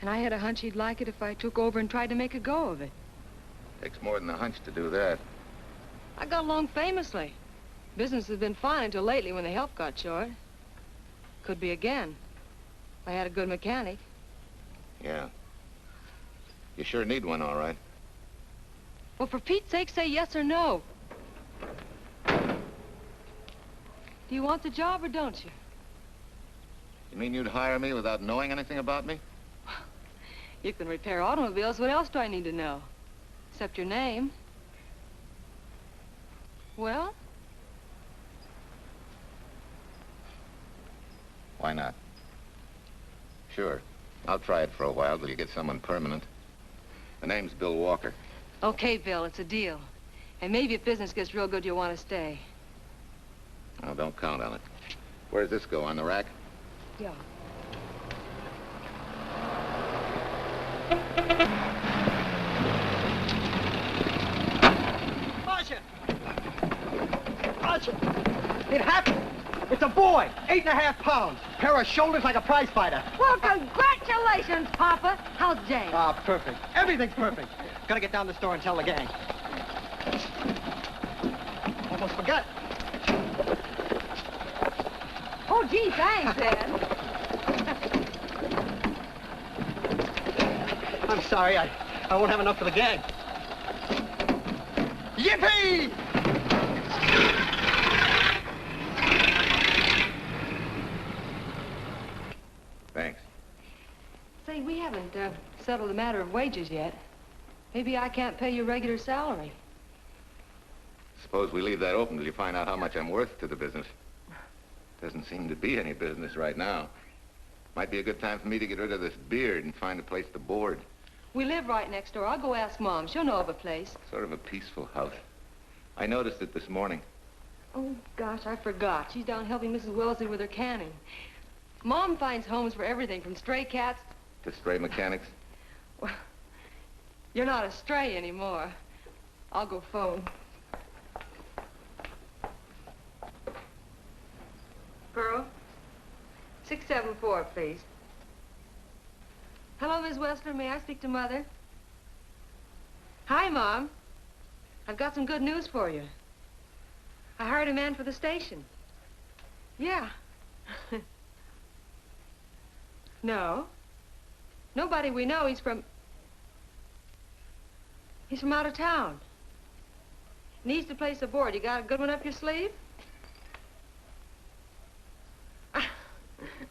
And I had a hunch he'd like it if I took over and tried to make a go of it. Takes more than a hunch to do that. I got along famously. Business has been fine until lately when the help got short. Could be again. I had a good mechanic. Yeah. You sure need one, all right. Well, for Pete's sake, say yes or no. Do you want the job or don't you? You mean you'd hire me without knowing anything about me? You can repair automobiles. What else do I need to know? Except your name. Well? Why not? Sure. I'll try it for a while till you get someone permanent. The name's Bill Walker. Okay, Bill, it's a deal. And maybe if business gets real good, you'll want to stay. Oh, don't count on it. Where does this go, on the rack? Yeah. Marcia! Marcia! It happened! It's a boy, 8.5 pounds. Pair of shoulders like a prize fighter. Well, congratulations, Papa. How's Jane? Ah, perfect. Everything's perfect. Gotta get down to the store and tell the gang. Almost forgot. Oh, gee, thanks, Ed. I'm sorry, I won't have enough for the gang. Yippee! Thanks. Say, we haven't settled the matter of wages yet. Maybe I can't pay you regular salary. Suppose we leave that open till you find out how much I'm worth to the business. Doesn't seem to be any business right now. Might be a good time for me to get rid of this beard and find a place to board. We live right next door. I'll go ask Mom. She'll know of a place. Sort of a peaceful house. I noticed it this morning. Oh, gosh, I forgot. She's down helping Mrs. Wellesley with her canning. Mom finds homes for everything from stray cats... To stray mechanics? Well, you're not a stray anymore. I'll go phone. Pearl, 674, please. Hello, Miss Wessler. May I speak to Mother? Hi, Mom. I've got some good news for you. I hired a man for the station. Yeah. No. Nobody we know. He's from out of town. Needs to place a board. You got a good one up your sleeve?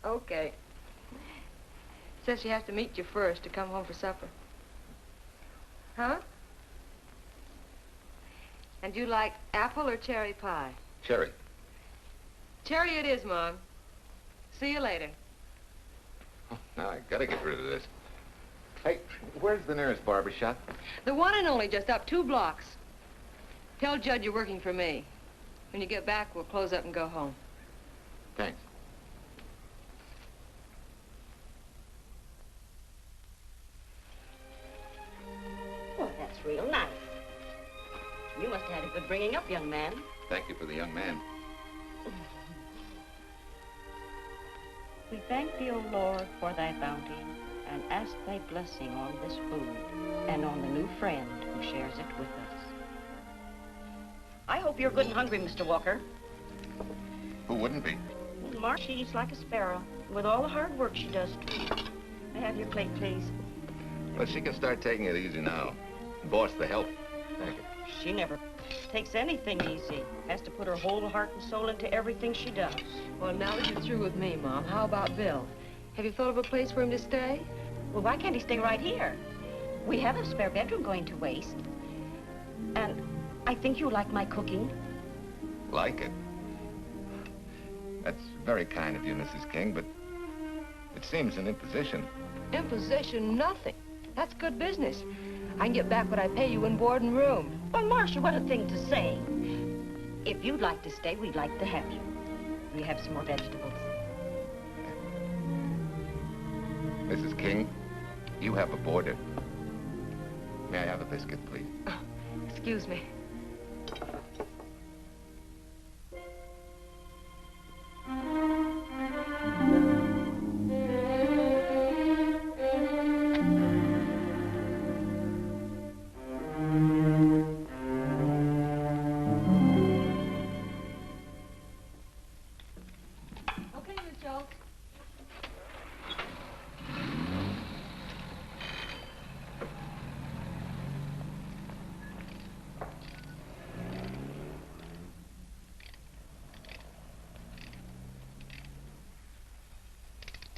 Okay. Says she has to meet you first to come home for supper. Huh? And you like apple or cherry pie? Cherry. Cherry it is, Mom. See you later. Oh, now I gotta get rid of this. Hey, where's the nearest barber shop? The one and only, just up 2 blocks. Tell Judd you're working for me. When you get back, we'll close up and go home. Thanks. Well, that's real nice. You must have had a good bringing up, young man. Thank you for the young man. We thank thee, O Lord, for thy bounty, and ask thy blessing on this food, and on the new friend who shares it with us. I hope you're good and hungry, Mr. Walker. Who wouldn't be? Mark, she eats like a sparrow, with all the hard work she does. May I have your plate, please? Well, she can start taking it easy now. Boss, the help. Thank you. She never takes anything easy. Has to put her whole heart and soul into everything she does. Well, now that you're through with me, Mom, how about Bill? Have you thought of a place for him to stay? Well, why can't he stay right here? We have a spare bedroom going to waste. And I think you like my cooking. Like it? That's very kind of you, Mrs. King, but it seems an imposition. Imposition, nothing. That's good business. I can get back what I pay you in board and room. Well, Marcia, what a thing to say. If you'd like to stay, we'd like to have you. We have some more vegetables. Mrs. King, you have a boarder. May I have a biscuit, please? Oh, excuse me.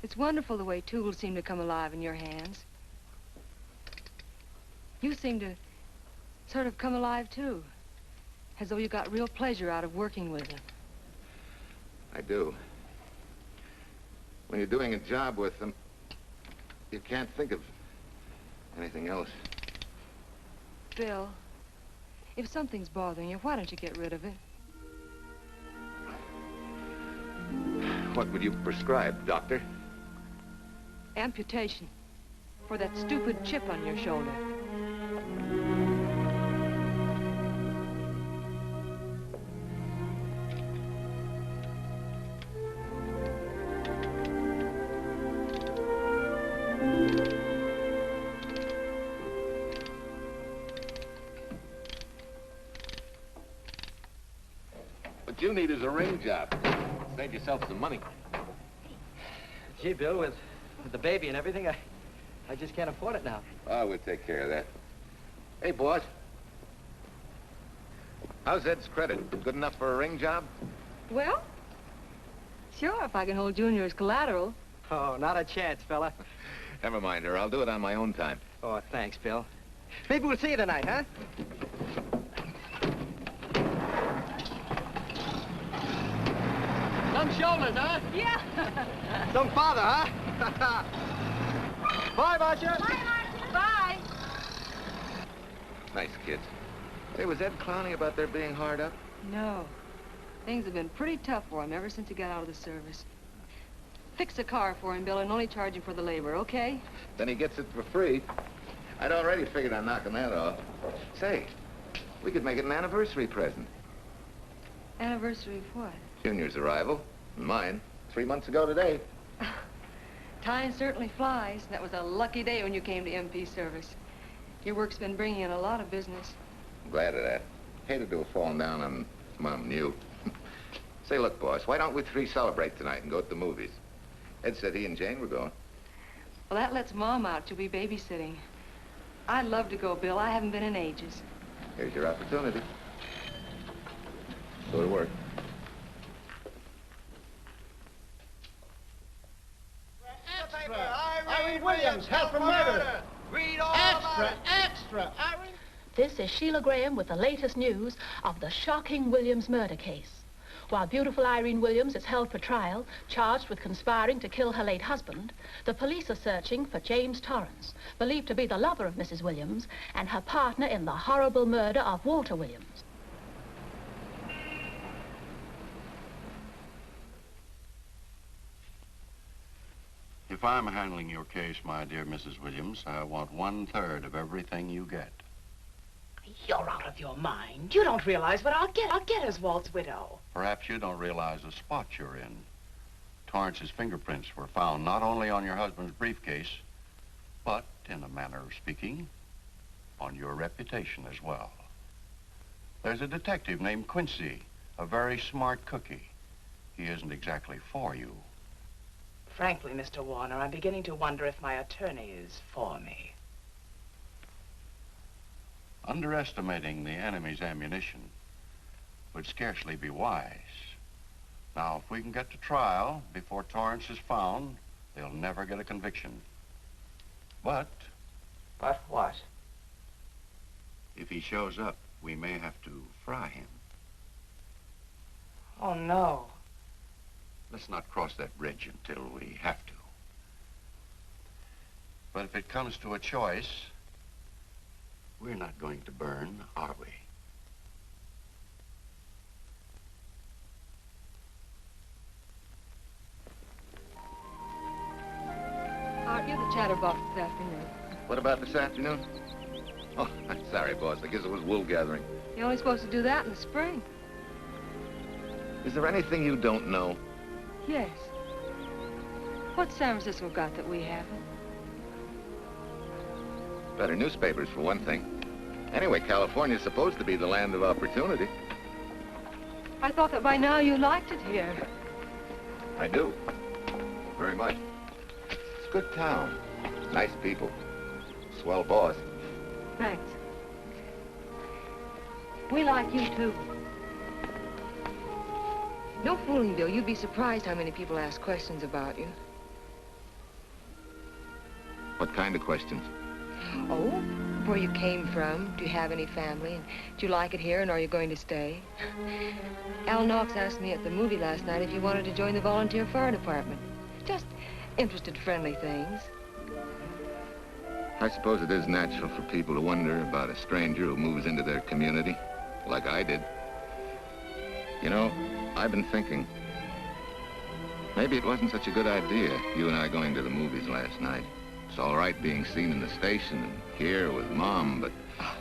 It's wonderful the way tools seem to come alive in your hands. You seem to sort of come alive, too. As though you got real pleasure out of working with them. I do. When you're doing a job with them, you can't think of anything else. Bill, if something's bothering you, why don't you get rid of it? What would you prescribe, doctor? Amputation. For that stupid chip on your shoulder. What you need is a ring job. Save yourself some money. Gee, Bill, with the baby and everything, I just can't afford it now. Oh, we'll take care of that. Hey, boss. How's Ed's credit? Good enough for a ring job? Well, sure, if I can hold Junior as collateral. Oh, not a chance, fella. Never mind her. I'll do it on my own time. Oh, thanks, Bill. Maybe we'll see you tonight, huh? Some shoulders, huh? Yeah. Some father, huh? Bye, Marcia. Bye, Marcia. Bye. Nice kids. Hey, was Ed clowning about their being hard up? No. Things have been pretty tough for him ever since he got out of the service. Fix a car for him, Bill, and only charge him for the labor, okay? Then he gets it for free. I'd already figured on knocking that off. Say, we could make it an anniversary present. Anniversary of what? Junior's arrival, and mine, 3 months ago today. Time certainly flies. That was a lucky day when you came to MP service. Your work's been bringing in a lot of business. I'm glad of that. Hated to have fallen down on Mom and you. Say, look, boss, why don't we three celebrate tonight and go to the movies? Ed said he and Jane were going. Well, that lets Mom out. She'll be babysitting. I'd love to go, Bill. I haven't been in ages. Here's your opportunity. Go to work. Irene Williams, held for murder. Read all Extra. Irene. This is Sheila Graham with the latest news of the shocking Williams murder case. While beautiful Irene Williams is held for trial, charged with conspiring to kill her late husband, the police are searching for James Torrance, believed to be the lover of Mrs. Williams and her partner in the horrible murder of Walter Williams. If I'm handling your case, my dear Mrs. Williams, I want 1/3 of everything you get. You're out of your mind. You don't realize what I'll get as Walt's widow. Perhaps you don't realize the spot you're in. Torrance's fingerprints were found not only on your husband's briefcase, but, in a manner of speaking, on your reputation as well. There's a detective named Quincy, a very smart cookie. He isn't exactly for you. Frankly, Mr. Warner, I'm beginning to wonder if my attorney is for me. Underestimating the enemy's ammunition would scarcely be wise. Now, if we can get to trial before Torrence is found, they'll never get a conviction. But... But what? If he shows up, we may have to fry him. Oh, no. Let's not cross that bridge until we have to. But if it comes to a choice, we're not going to burn, are we? Aren't you the chatterbox this afternoon? What about this afternoon? Oh, I'm sorry, boss. I guess it was wool gathering. You're only supposed to do that in the spring. Is there anything you don't know? Yes. What's San Francisco got that we haven't? Better newspapers, for one thing. Anyway, California's supposed to be the land of opportunity. I thought that by now you liked it here. I do. Very much. It's a good town. Nice people. Swell boss. Thanks. We like you, too. No fooling, Bill. You'd be surprised how many people ask questions about you. What kind of questions? Oh, where you came from, do you have any family, and do you like it here, and are you going to stay? Al Knox asked me at the movie last night if you wanted to join the volunteer fire department. Just interested, friendly things. I suppose it is natural for people to wonder about a stranger who moves into their community, like I did. You know, I've been thinking, maybe it wasn't such a good idea, you and I going to the movies last night. It's all right being seen in the station and here with Mom, but... Oh,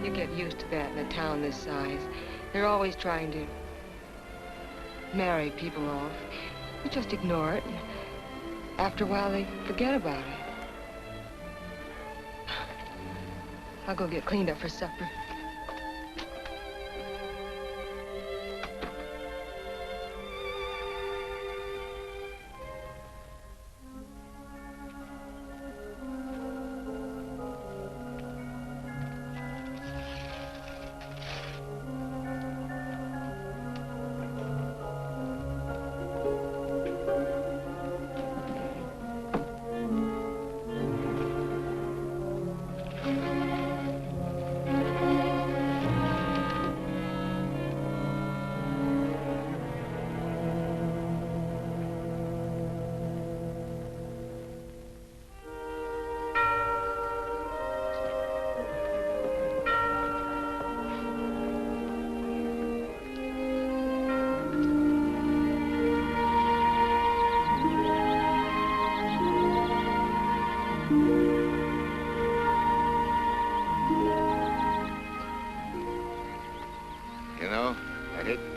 you get used to that in a town this size. They're always trying to marry people off. You just ignore it, and after a while they forget about it. I'll go get cleaned up for supper.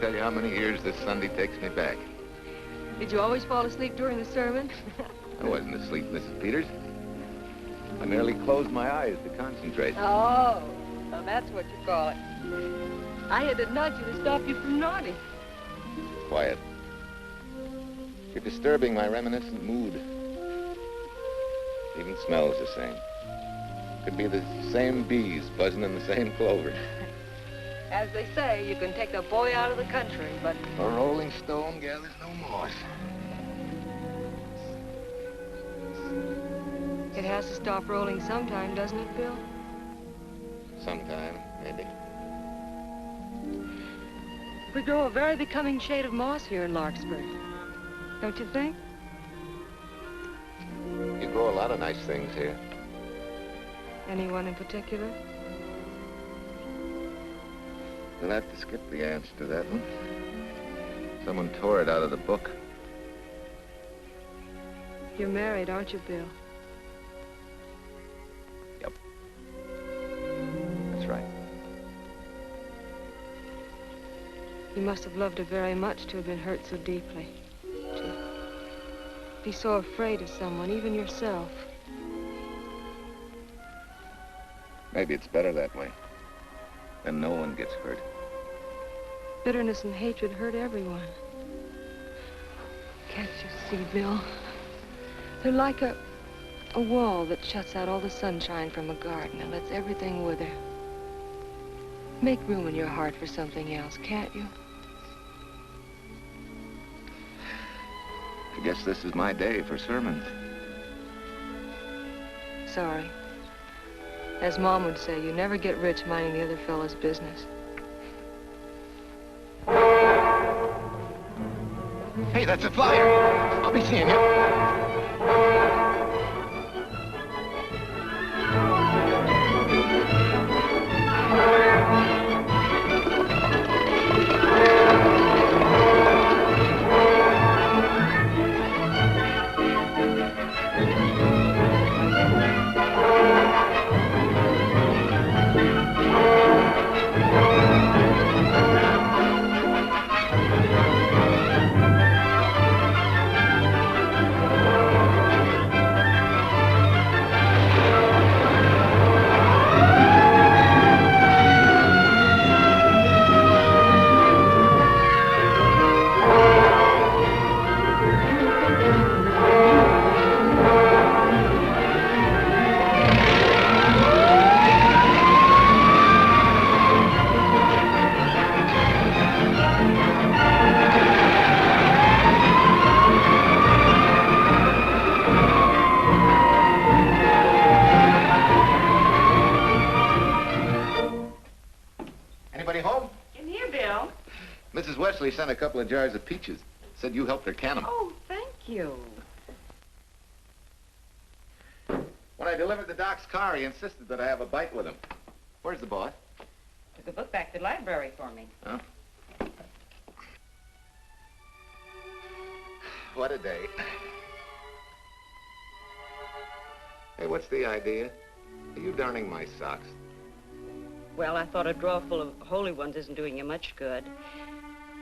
Tell you how many years this Sunday takes me back. Did you always fall asleep during the sermon? I wasn't asleep, Mrs. Peters. I merely closed my eyes to concentrate. Oh, so that's what you call it. I had to nudge you to stop you from nodding. Quiet. You're disturbing my reminiscent mood. Even smells the same. Could be the same bees buzzing in the same clover. As they say, you can take the boy out of the country, but... A rolling stone gathers no moss. It has to stop rolling sometime, doesn't it, Bill? Sometime, maybe. We grow a very becoming shade of moss here in Larkspur. Don't you think? You grow a lot of nice things here. Anyone in particular? You'll have to skip the answer to that one. Someone tore it out of the book. You're married, aren't you, Bill? Yep. That's right. You must have loved her very much to have been hurt so deeply. To be so afraid of someone, even yourself. Maybe it's better that way. then no one gets hurt. Bitterness and hatred hurt everyone. Can't you see, Bill? They're like a wall that shuts out all the sunshine from a garden and lets everything wither. Make room in your heart for something else, can't you? I guess this is my day for sermons. Sorry. As Mom would say, you never get rich minding the other fellow's business. Hey, that's a flyer. I'll be seeing you. Sent a couple of jars of peaches. Said you helped her can them. Oh, thank you. When I delivered the doc's car, he insisted that I have a bite with him. Where's the boss? Took a book back to the library for me. Huh? What a day. Hey, what's the idea? Are you darning my socks? Well, I thought a drawer full of holy ones isn't doing you much good.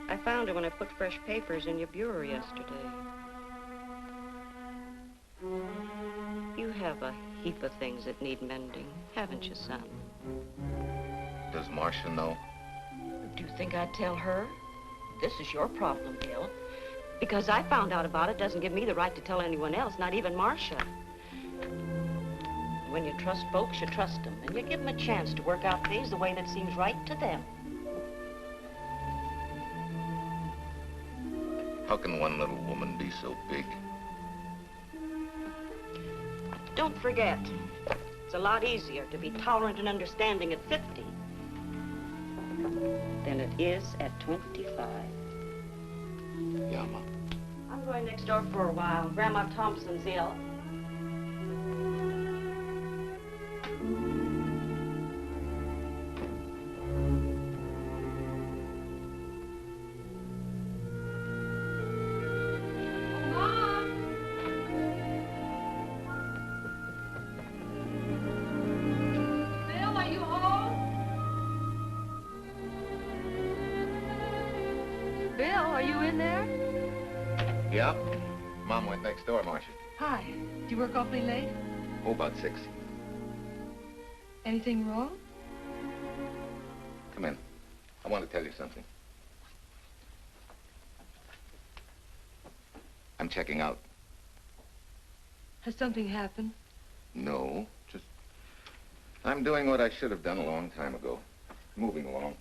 I found it when I put fresh papers in your bureau yesterday. You have a heap of things that need mending, haven't you, son? Does Marcia know? Do you think I'd tell her? This is your problem, Bill. Because I found out about it doesn't give me the right to tell anyone else, not even Marcia. When you trust folks, you trust them, and you give them a chance to work out things the way that seems right to them. How can one little woman be so big? Don't forget, it's a lot easier to be tolerant and understanding at 50 than it is at 25. Yeah, Ma. I'm going next door for a while. Grandma Thompson's ill. Yeah? Mom went next door, Marcia. Hi. Do you work awfully late? Oh, about 6. Anything wrong? Come in. I want to tell you something. I'm checking out. Has something happened? No, just... I'm doing what I should have done a long time ago. Moving along.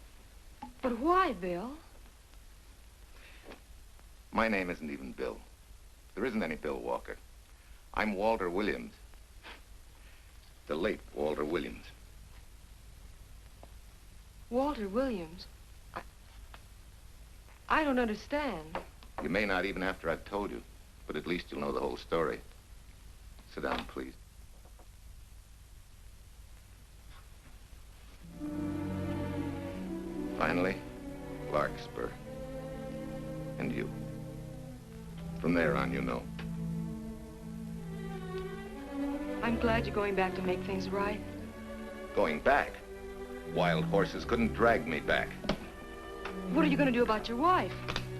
But why, Bill? My name isn't even Bill. There isn't any Bill Walker. I'm Walter Williams. The late Walter Williams. Walter Williams? I don't understand. You may not even after I've told you, but at least you'll know the whole story. Sit down, please. Finally, Larkspur. And you. From there on, you know. I'm glad you're going back to make things right. Going back? Wild horses couldn't drag me back. What are you going to do about your wife?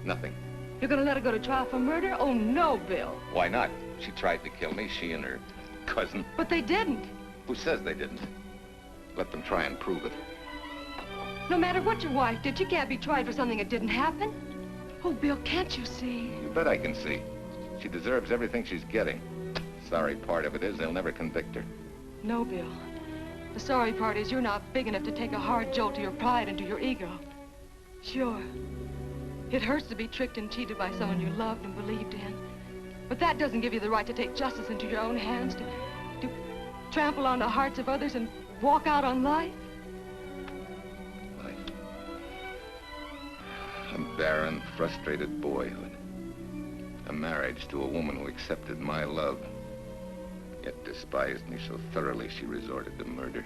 Nothing. You're going to let her go to trial for murder? Oh, no, Bill. Why not? She tried to kill me, she and her cousin. But they didn't. Who says they didn't? Let them try and prove it. No matter what your wife did, she can't be tried for something that didn't happen. Oh, Bill, can't you see? You bet I can see. She deserves everything she's getting. Sorry part of it is they'll never convict her. No, Bill. The sorry part is you're not big enough to take a hard jolt to your pride and to your ego. Sure. It hurts to be tricked and cheated by someone you loved and believed in. But that doesn't give you the right to take justice into your own hands, to trample on the hearts of others and walk out on life. A barren, frustrated boyhood. A marriage to a woman who accepted my love, yet despised me so thoroughly she resorted to murder.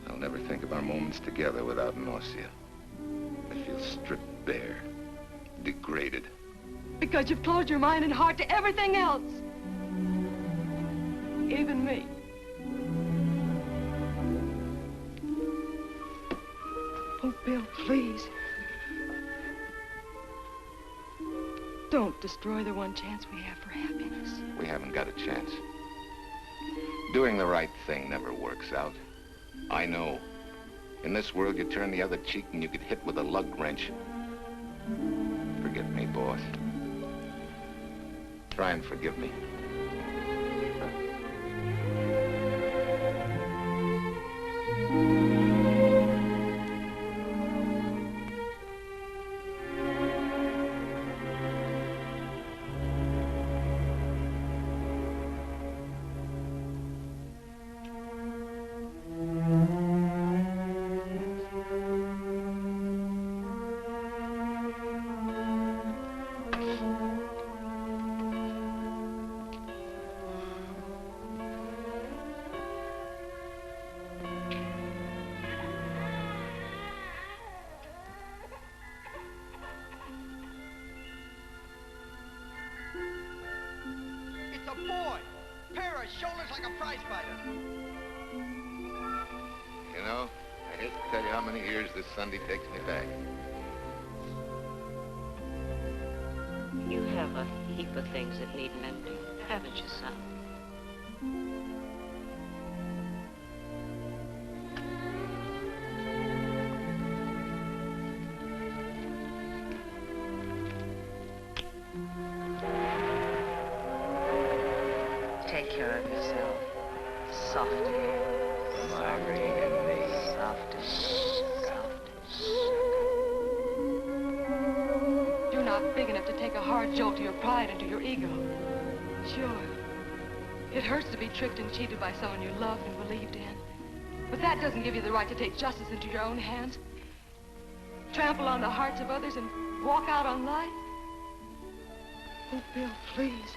I'll never think of our moments together without nausea. I feel stripped bare, degraded. Because you've closed your mind and heart to everything else. Even me. Oh, Bill, please. Don't destroy the one chance we have for happiness. We haven't got a chance. Doing the right thing never works out. I know. In this world, you turn the other cheek and you get hit with a lug wrench. Forget me, boss. Try and forgive me. Shoulders like a prize fighter. You know, I hate to tell you how many years this Sunday takes me back. You have a heap of things that need mending, haven't you, son? Take care of yourself. Softly. Irene and me. You're not big enough to take a hard jolt to your pride and to your ego. Sure. It hurts to be tricked and cheated by someone you loved and believed in. But that doesn't give you the right to take justice into your own hands. Trample on the hearts of others and walk out on life. Oh, Bill, please.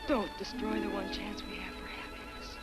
Don't destroy the one chance we have for happiness.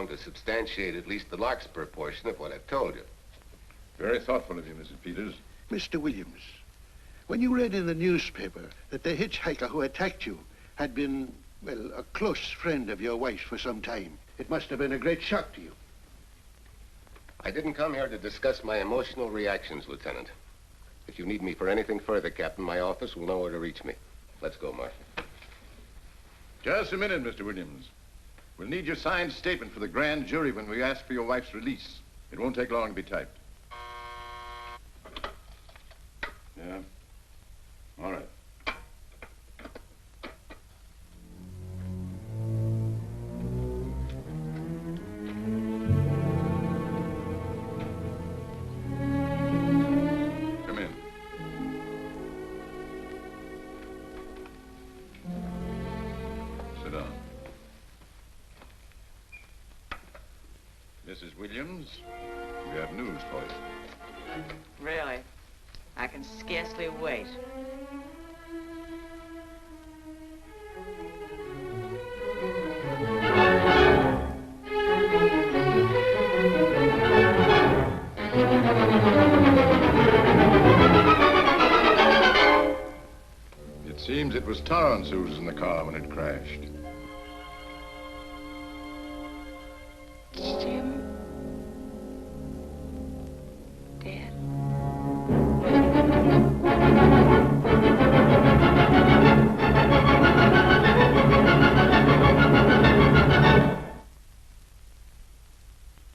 To substantiate at least the Larkspur portion of what I've told you. Very thoughtful of you, Mrs. Peters. Mr. Williams, when you read in the newspaper that the hitchhiker who attacked you had been, well, a close friend of your wife's for some time, it must have been a great shock to you. I didn't come here to discuss my emotional reactions, Lieutenant. If you need me for anything further, Captain, my office will know where to reach me. Let's go, Marshal. Just a minute, Mr. Williams. We'll need your signed statement for the grand jury when we ask for your wife's release. It won't take long to be typed. Yeah? All right. Come in. Sit down. Mrs. Williams, we We have news for you. Really? I can scarcely wait. It seems it was Torrence who was in the car when it crashed. Jim? Dead?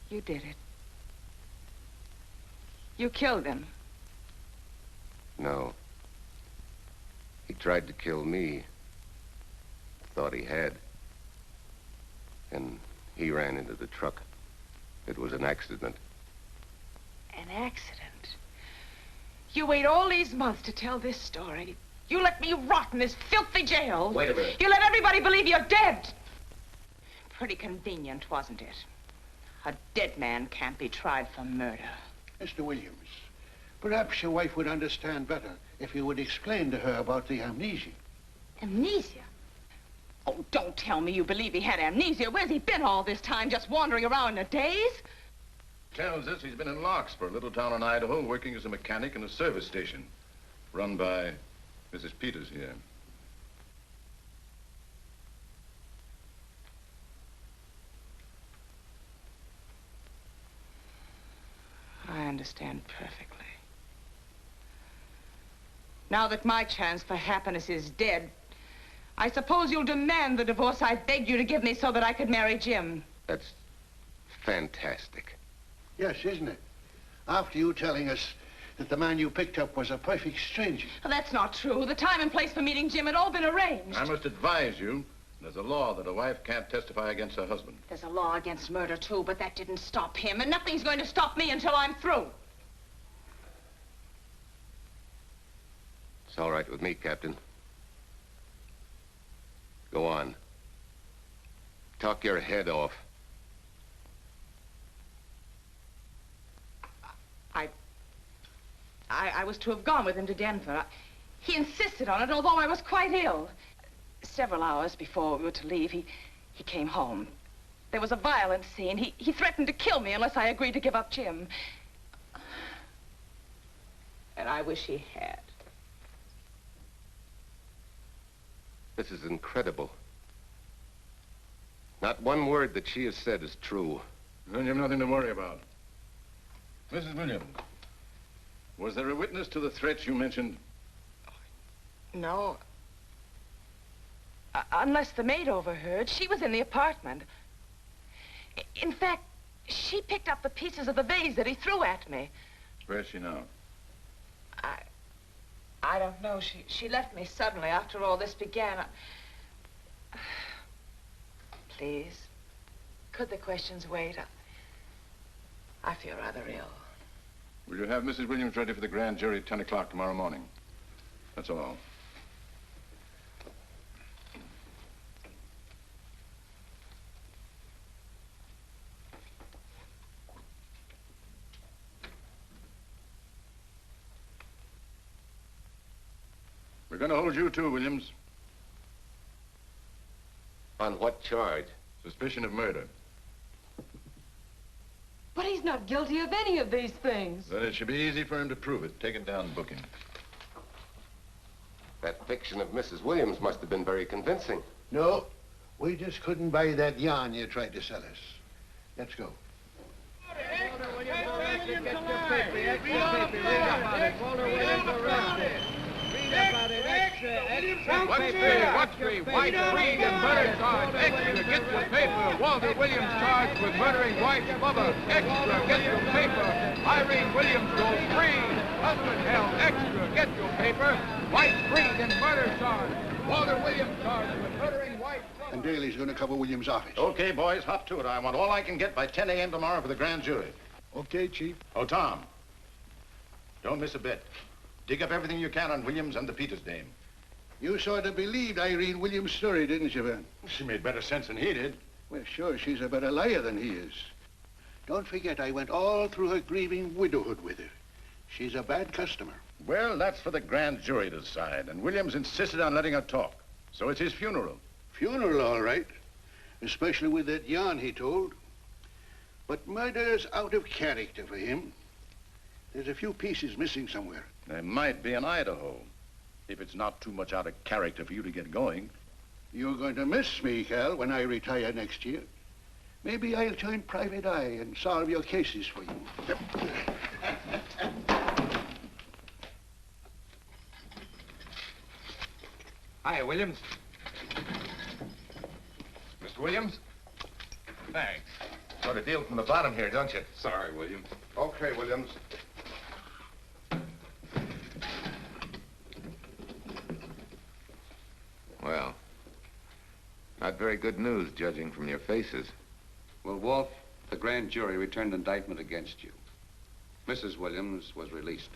You did it. You killed him. No. He tried to kill me. Thought he had. And he ran into the truck. It was an accident. An accident? You wait all these months to tell this story. You let me rot in this filthy jail. Wait a minute. You let everybody believe you're dead. Pretty convenient, wasn't it? A dead man can't be tried for murder. Mr. Williams, perhaps your wife would understand better if you would explain to her about the amnesia. Amnesia? Oh, don't tell me you believe he had amnesia. Where's he been all this time, just wandering around in a daze? Tells us he's been in Larkspur, a little town in Idaho, working as a mechanic in a service station, run by Mrs. Peters here. I understand perfectly. Now that my chance for happiness is dead, I suppose you'll demand the divorce I begged you to give me so that I could marry Jim. That's fantastic. Yes, isn't it? After you telling us that the man you picked up was a perfect stranger. Well, that's not true. The time and place for meeting Jim had all been arranged. I must advise you, there's a law that a wife can't testify against her husband. There's a law against murder, too, but that didn't stop him, and nothing's going to stop me until I'm through. It's all right with me, Captain. Go on. Talk your head off. I was to have gone with him to Denver. He insisted on it, although I was quite ill. Several hours before we were to leave, he came home. There was a violent scene. He threatened to kill me unless I agreed to give up Jim. And I wish he had. This is incredible. Not one word that she has said is true. Then you've nothing to worry about. Mrs. Williams, was there a witness to the threats you mentioned? No. Unless the maid overheard. She was in the apartment. In fact, she picked up the pieces of the vase that he threw at me. Where's she now? I don't know. She left me suddenly after all this began. Please, could the questions wait? I feel rather ill. Will you have Mrs. Williams ready for the grand jury at 10 o'clock tomorrow morning? That's all. We're going to hold you too, Williams. On what charge? Suspicion of murder. But he's not guilty of any of these things. Then it should be easy for him to prove it. Take it down and book him. That fiction of Mrs. Williams must have been very convincing. No, we just couldn't buy that yarn you tried to sell us. Let's go. Watch me, wife, freed and murder charge. Extra, get your paper. Walter Williams charged with murdering wife Bubba. Extra, get your paper. Irene Williams goes free. Husband held. Extra, get your paper. Wife freed and murder charge. Walter Williams charged with murdering wife Bubba. And Daly's going to cover Williams' office. Okay, boys, hop to it. I want all I can get by 10 a.m. tomorrow for the grand jury. Okay, Chief. Oh, Tom, don't miss a bit. Dig up everything you can on Williams and the Peters dame. You sort of believed Irene Williams' story, didn't you, Ben? She made better sense than he did. Well, sure, she's a better liar than he is. Don't forget, I went all through her grieving widowhood with her. She's a bad customer. Well, that's for the grand jury to decide, and Williams insisted on letting her talk. So it's his funeral. Funeral, all right. Especially with that yarn he told. But murder's out of character for him. There's a few pieces missing somewhere. There might be in Idaho, if it's not too much out of character for you to get going. You're going to miss me, Cal, when I retire next year. Maybe I'll join Private Eye and solve your cases for you. Hi, Williams. Mr. Williams? Thanks. Got a deal from the bottom here, don't you? Sorry, Williams. Okay, Williams. Well, not very good news, judging from your faces. Well, Wharf, the grand jury returned indictment against you. Mrs. Williams was released.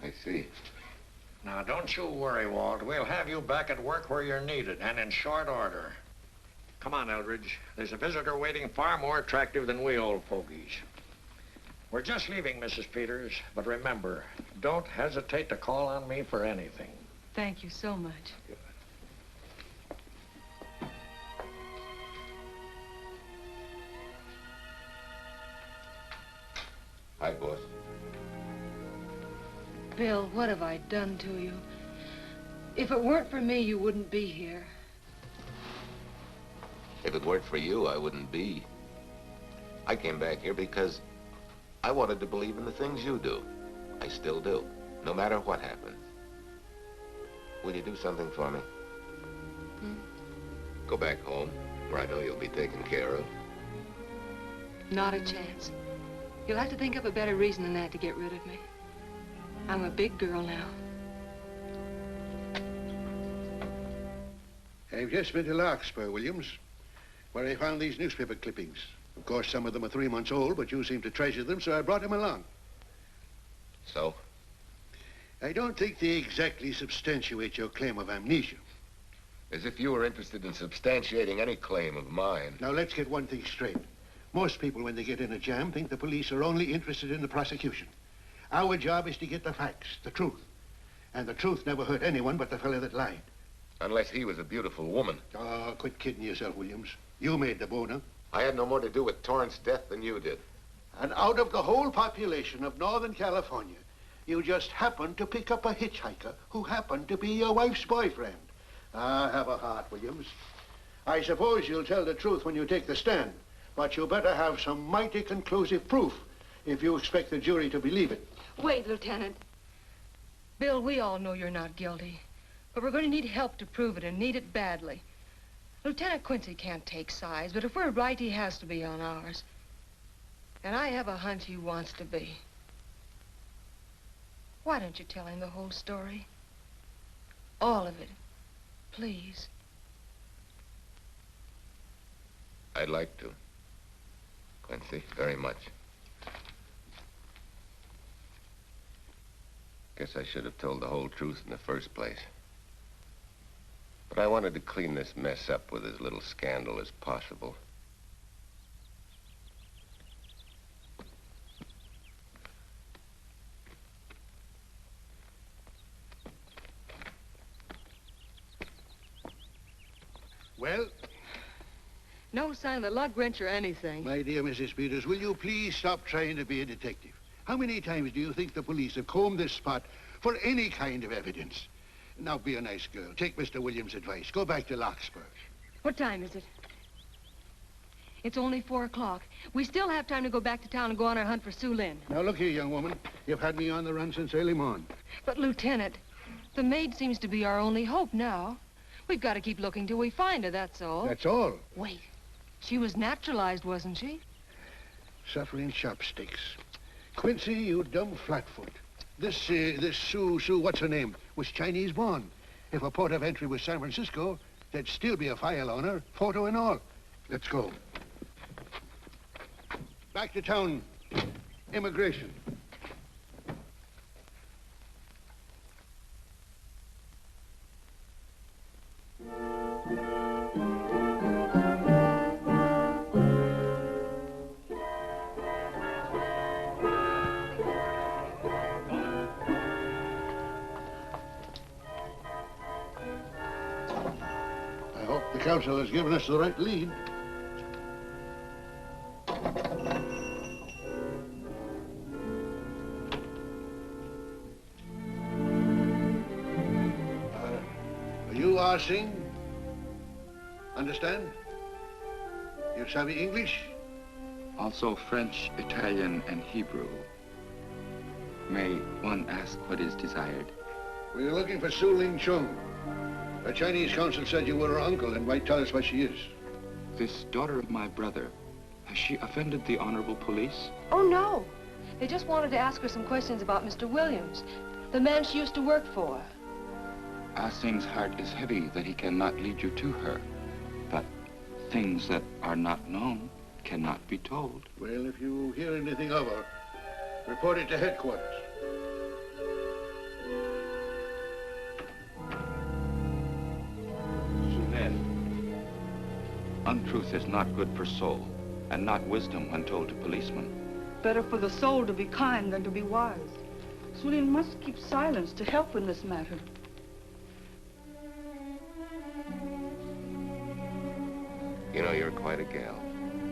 I see. Now, don't you worry, Walt. We'll have you back at work where you're needed, and in short order. Come on, Eldridge. There's a visitor waiting far more attractive than we old fogies. We're just leaving, Mrs. Peters, but remember, don't hesitate to call on me for anything. Thank you so much. Hi, boss. Bill, what have I done to you? If it weren't for me, you wouldn't be here. If it weren't for you, I wouldn't be. I came back here because I wanted to believe in the things you do. I still do, no matter what happens. Will you do something for me? Go back home, where I know you'll be taken care of. Not a chance. You'll have to think up a better reason than that to get rid of me. I'm a big girl now. I've just been to Larkspur, Williams, where I found these newspaper clippings. Of course, some of them are 3 months old, but you seem to treasure them, so I brought them along. So? I don't think they exactly substantiate your claim of amnesia. As if you were interested in substantiating any claim of mine. Now, let's get one thing straight. Most people, when they get in a jam, think the police are only interested in the prosecution. Our job is to get the facts, the truth. And the truth never hurt anyone but the fellow that lied. Unless he was a beautiful woman. Oh, quit kidding yourself, Williams. You made the boner. I had no more to do with Torrance's death than you did. And out of the whole population of Northern California, you just happened to pick up a hitchhiker who happened to be your wife's boyfriend. Ah, have a heart, Williams. I suppose you'll tell the truth when you take the stand, but you better have some mighty conclusive proof if you expect the jury to believe it. Wait, Lieutenant. Bill, we all know you're not guilty, but we're going to need help to prove it, and need it badly. Lieutenant Quincy can't take sides, but if we're right, he has to be on ours. And I have a hunch he wants to be. Why don't you tell him the whole story? All of it. Please. I'd like to, Quincy, very much. Guess I should have told the whole truth in the first place. But I wanted to clean this mess up with as little scandal as possible. Well? No sign of the lug wrench or anything. My dear Mrs. Peters, will you please stop trying to be a detective? How many times do you think the police have combed this spot for any kind of evidence? Now, be a nice girl. Take Mr. Williams' advice. Go back to Larkspur. What time is it? It's only 4 o'clock. We still have time to go back to town and go on our hunt for Sue Lynn. Now, look here, young woman. You've had me on the run since early morning. But, Lieutenant, the maid seems to be our only hope now. We've got to keep looking till we find her, that's all. That's all? Wait. She was naturalized, wasn't she? Suffering chopsticks. Quincy, you dumb flatfoot. This Sue, what's her name, was Chinese born. If her port of entry was San Francisco, there'd still be a file on her, photo and all. Let's go. Back to town. Immigration. The council has given us the right lead. You are Singh? Understand? You savvy English? Also French, Italian, and Hebrew. May one ask what is desired? We're looking for Su Ling Chung. The Chinese consul said you were her uncle and might tell us what she is. This daughter of my brother, has she offended the honorable police? Oh, no. They just wanted to ask her some questions about Mr. Williams, the man she used to work for. Ah Singh's heart is heavy that he cannot lead you to her. But things that are not known cannot be told. Well, if you hear anything of her, report it to headquarters. Untruth is not good for soul, and not wisdom when told to policemen. Better for the soul to be kind than to be wise. Sulin must keep silence to help in this matter. You know, you're quite a gal.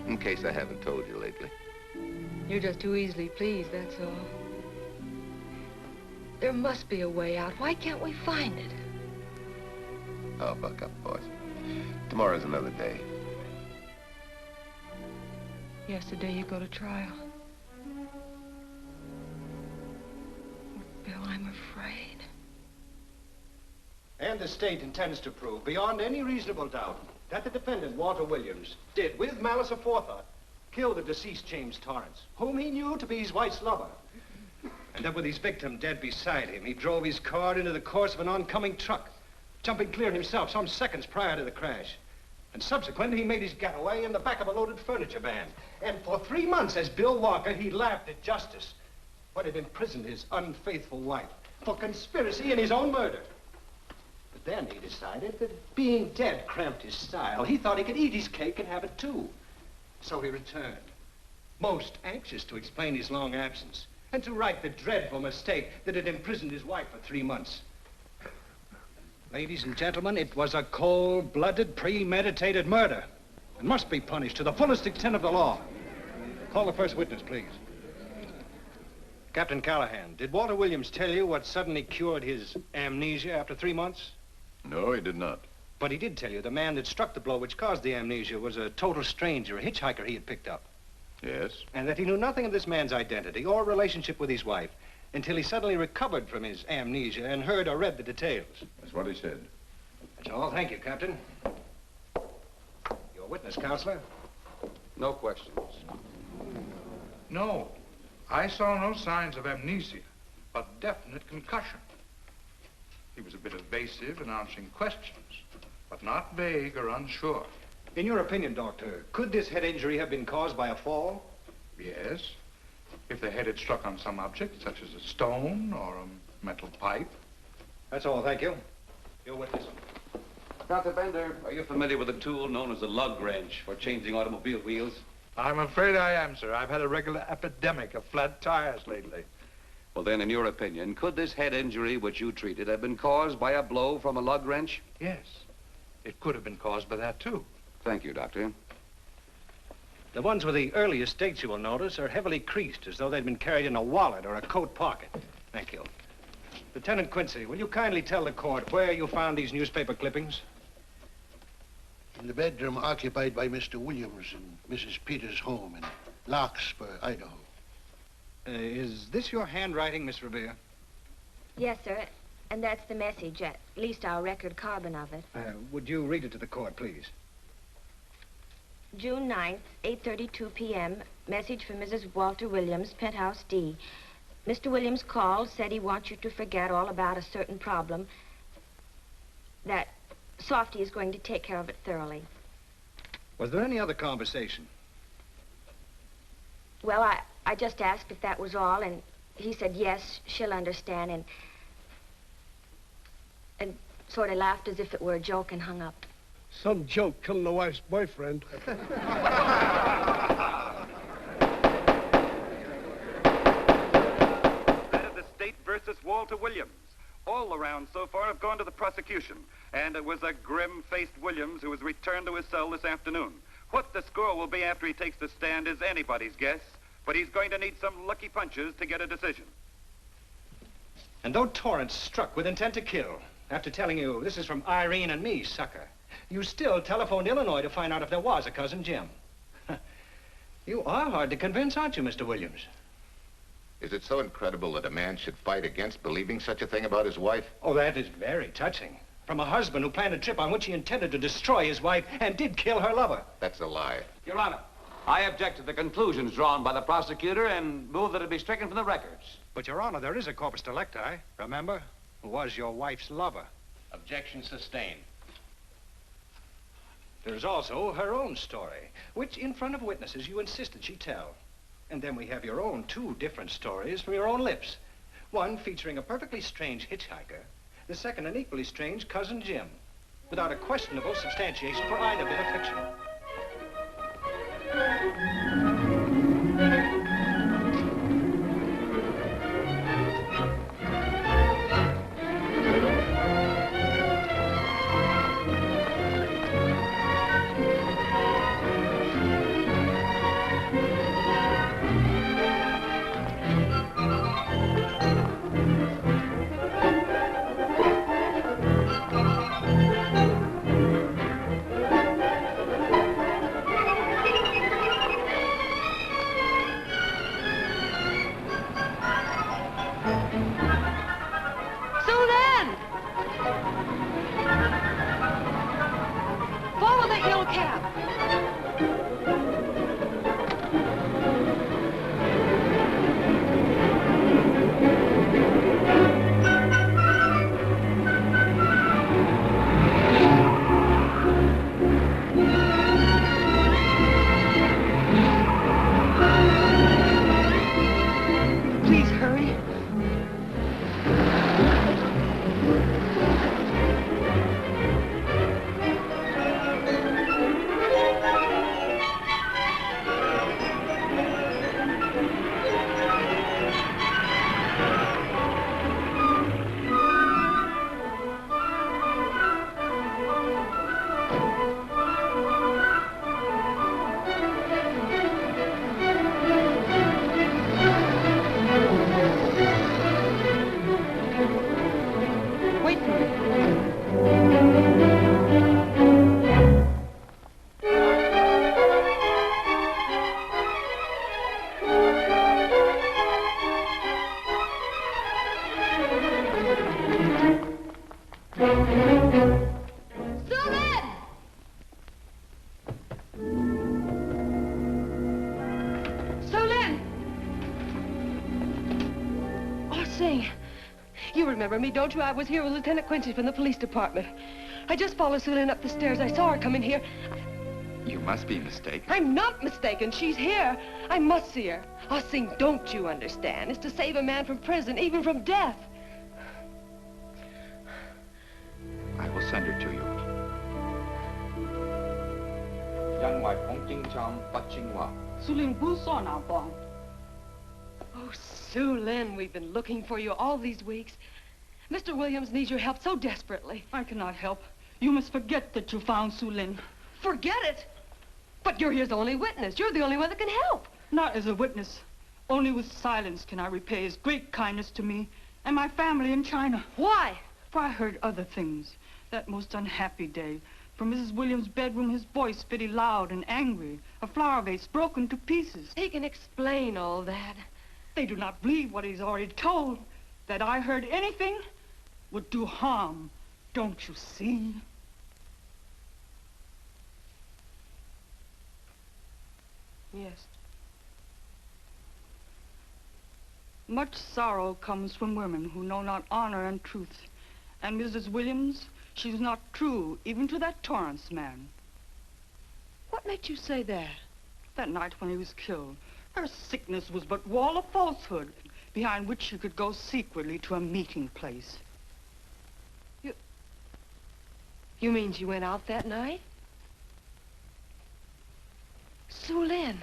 In case I haven't told you lately. You're just too easily pleased, that's all. There must be a way out. Why can't we find it? Oh, buck up, boys. Tomorrow's another day. Yesterday you go to trial. Bill, I'm afraid. And the state intends to prove, beyond any reasonable doubt, that the defendant, Walter Williams, did, with malice aforethought, kill the deceased James Torrance, whom he knew to be his wife's lover. And that with his victim dead beside him, he drove his car into the course of an oncoming truck, jumping clear himself some seconds prior to the crash. And subsequently, he made his getaway in the back of a loaded furniture van. And for 3 months, as Bill Walker, he laughed at justice, but had imprisoned his unfaithful wife for conspiracy in his own murder. But then he decided that being dead cramped his style. He thought he could eat his cake and have it too. So he returned, most anxious to explain his long absence and to right the dreadful mistake that had imprisoned his wife for 3 months. Ladies and gentlemen, it was a cold-blooded, premeditated murder and must be punished to the fullest extent of the law. Call the first witness, please. Captain Callahan, did Walter Williams tell you what suddenly cured his amnesia after 3 months? No, he did not. But he did tell you the man that struck the blow which caused the amnesia was a total stranger, a hitchhiker he had picked up. Yes? And that he knew nothing of this man's identity or relationship with his wife until he suddenly recovered from his amnesia and heard or read the details. That's what he said. That's all. Thank you, Captain. Your witness, Counselor. No questions. No. I saw no signs of amnesia, but definite concussion. He was a bit evasive in answering questions, but not vague or unsure. In your opinion, Doctor, could this head injury have been caused by a fall? Yes. If the head had struck on some object, such as a stone or a metal pipe. That's all, thank you. Your witness. Dr. Bender, are you familiar with a tool known as a lug wrench for changing automobile wheels? I'm afraid I am, sir. I've had a regular epidemic of flat tires lately. Well, then, in your opinion, could this head injury which you treated have been caused by a blow from a lug wrench? Yes. It could have been caused by that, too. Thank you, Doctor. The ones with the earliest dates, you will notice, are heavily creased, as though they'd been carried in a wallet or a coat pocket. Thank you. Lieutenant Quincy, will you kindly tell the court where you found these newspaper clippings? In the bedroom occupied by Mr. Williams in Mrs. Peters' home in Larkspur, Idaho. Is this your handwriting, Miss Revere? Yes, sir. And that's the message, at least our record carbon of it. Would you read it to the court, please? June 9th, 8:32 p.m. Message from Mrs. Walter Williams, Penthouse D. Mr. Williams called, said he wants you to forget all about a certain problem, that Softy is going to take care of it thoroughly. Was there any other conversation? Well, I just asked if that was all, and he said yes, she'll understand, and sort of laughed as if it were a joke and hung up. Some joke killing the wife's boyfriend. That of the state versus Walter Williams. All the rounds so far have gone to the prosecution, and it was a grim-faced Williams who was returned to his cell this afternoon. What the score will be after he takes the stand is anybody's guess, but he's going to need some lucky punches to get a decision. And though Torrence struck with intent to kill, after telling you this is from Irene and me, sucker, you still telephoned Illinois to find out if there was a cousin Jim. You are hard to convince, aren't you, Mr. Williams? Is it so incredible that a man should fight against believing such a thing about his wife? Oh, that is very touching. From a husband who planned a trip on which he intended to destroy his wife and did kill her lover. That's a lie. Your Honor, I object to the conclusions drawn by the prosecutor and move that it be stricken from the records. But, Your Honor, there is a corpus delicti, remember? Who was your wife's lover. Objection sustained. There's also her own story, which in front of witnesses you insisted she tell. And then we have your own two different stories from your own lips. One featuring a perfectly strange hitchhiker, the second an equally strange cousin Jim, without a questionable substantiation for either bit of fiction. You remember me, don't you? I was here with Lieutenant Quincy from the police department. I just followed Susan up the stairs. I saw her come in here. You must be mistaken. I'm not mistaken. She's here. I must see her. Ah, Sing, don't you understand? It's to save a man from prison, even from death. I will send her to you. Oh, Sue Lynn, we've been looking for you all these weeks. Mr. Williams needs your help so desperately. I cannot help. You must forget that you found Sue Lynn. Forget it? But you're his only witness. You're the only one that can help. Not as a witness. Only with silence can I repay his great kindness to me and my family in China. Why? For I heard other things. That most unhappy day. From Mrs. Williams' bedroom, his voice very loud and angry. A flower vase broken to pieces. He can explain all that. They do not believe what he's already told. That I heard anything would do harm. Don't you see? Yes. Much sorrow comes from women who know not honor and truth. And Mrs. Williams, she was not true even to that Torrence man. What made you say that? That night when he was killed, her sickness was but wall of falsehood behind which she could go secretly to a meeting place. You mean she went out that night? Sue Lynn,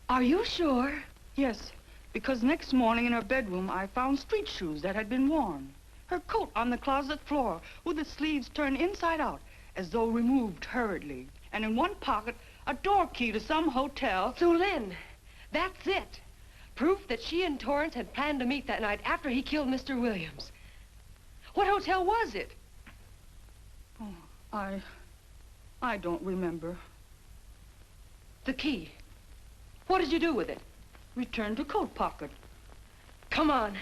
are you sure? Yes, because next morning in her bedroom I found street shoes that had been worn. Her coat on the closet floor, with the sleeves turned inside out, as though removed hurriedly. And in one pocket, a door key to some hotel. Sue Lynn, that's it. Proof that she and Torrance had planned to meet that night after he killed Mr. Williams. What hotel was it? Oh, I don't remember. The key. What did you do with it? Returned to coat pocket. Come on.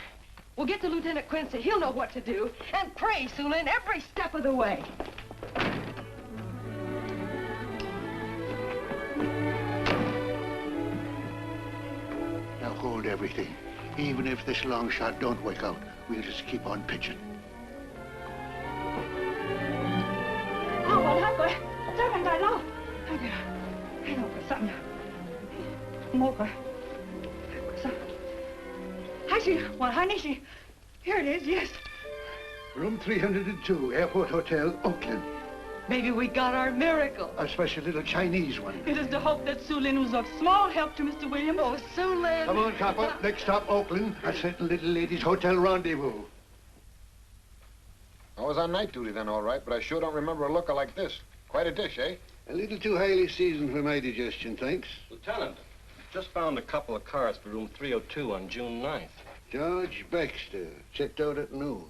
We'll get to Lieutenant Quincy. He'll know what to do. And pray, Sue Lynn, every step of the way. Now hold everything. Even if this long shot don't work out, we'll just keep on pitching. Here it is, yes. Room 302, Airport Hotel, Oakland. Maybe we got our miracle. A special little Chinese one. It is to hope that Sue Lynn was of small help to Mr. Williams. Oh, Sue Lynn. Come on, copper. Next stop, Oakland. A certain little lady's hotel rendezvous. I was on night duty then, all right, but I sure don't remember a looker like this. Quite a dish, eh? A little too highly seasoned for my digestion, thanks. Lieutenant, just found a couple of cars for room 302 on June 9th. George Baxter, checked out at noon.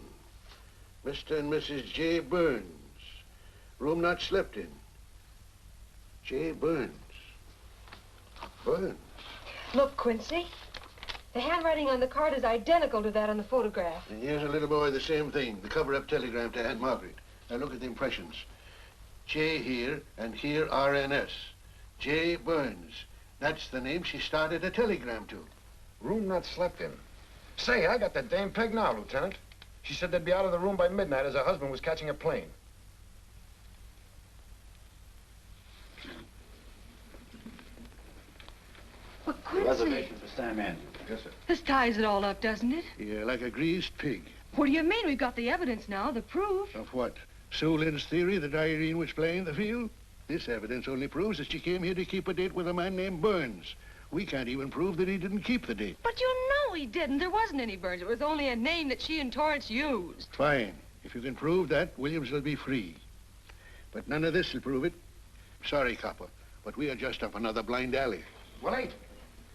Mr. and Mrs. J. Burns. Room not slept in. J. Burns. Burns. Look, Quincy. The handwriting on the card is identical to that on the photograph. And here's a little boy, the same thing. The cover-up telegram to Aunt Margaret. Now look at the impressions. J here, and here RNS. J. Burns. That's the name she started a telegram to. Room not slept in. Say, I got that dame pegged now, Lieutenant. She said they'd be out of the room by midnight as her husband was catching a plane. But Quincy... Reservation for Sam Andrews. Yes, sir. This ties it all up, doesn't it? Yeah, like a greased pig. What do you mean? We've got the evidence now, the proof. Of what? Sue Lynn's theory that Irene was playing the field? This evidence only proves that she came here to keep a date with a man named Burns. We can't even prove that he didn't keep the date. But you know he didn't. There wasn't any Burns. It was only a name that she and Torrance used. Fine. If you can prove that, Williams will be free. But none of this will prove it. Sorry, copper, but we are just up another blind alley. Willie?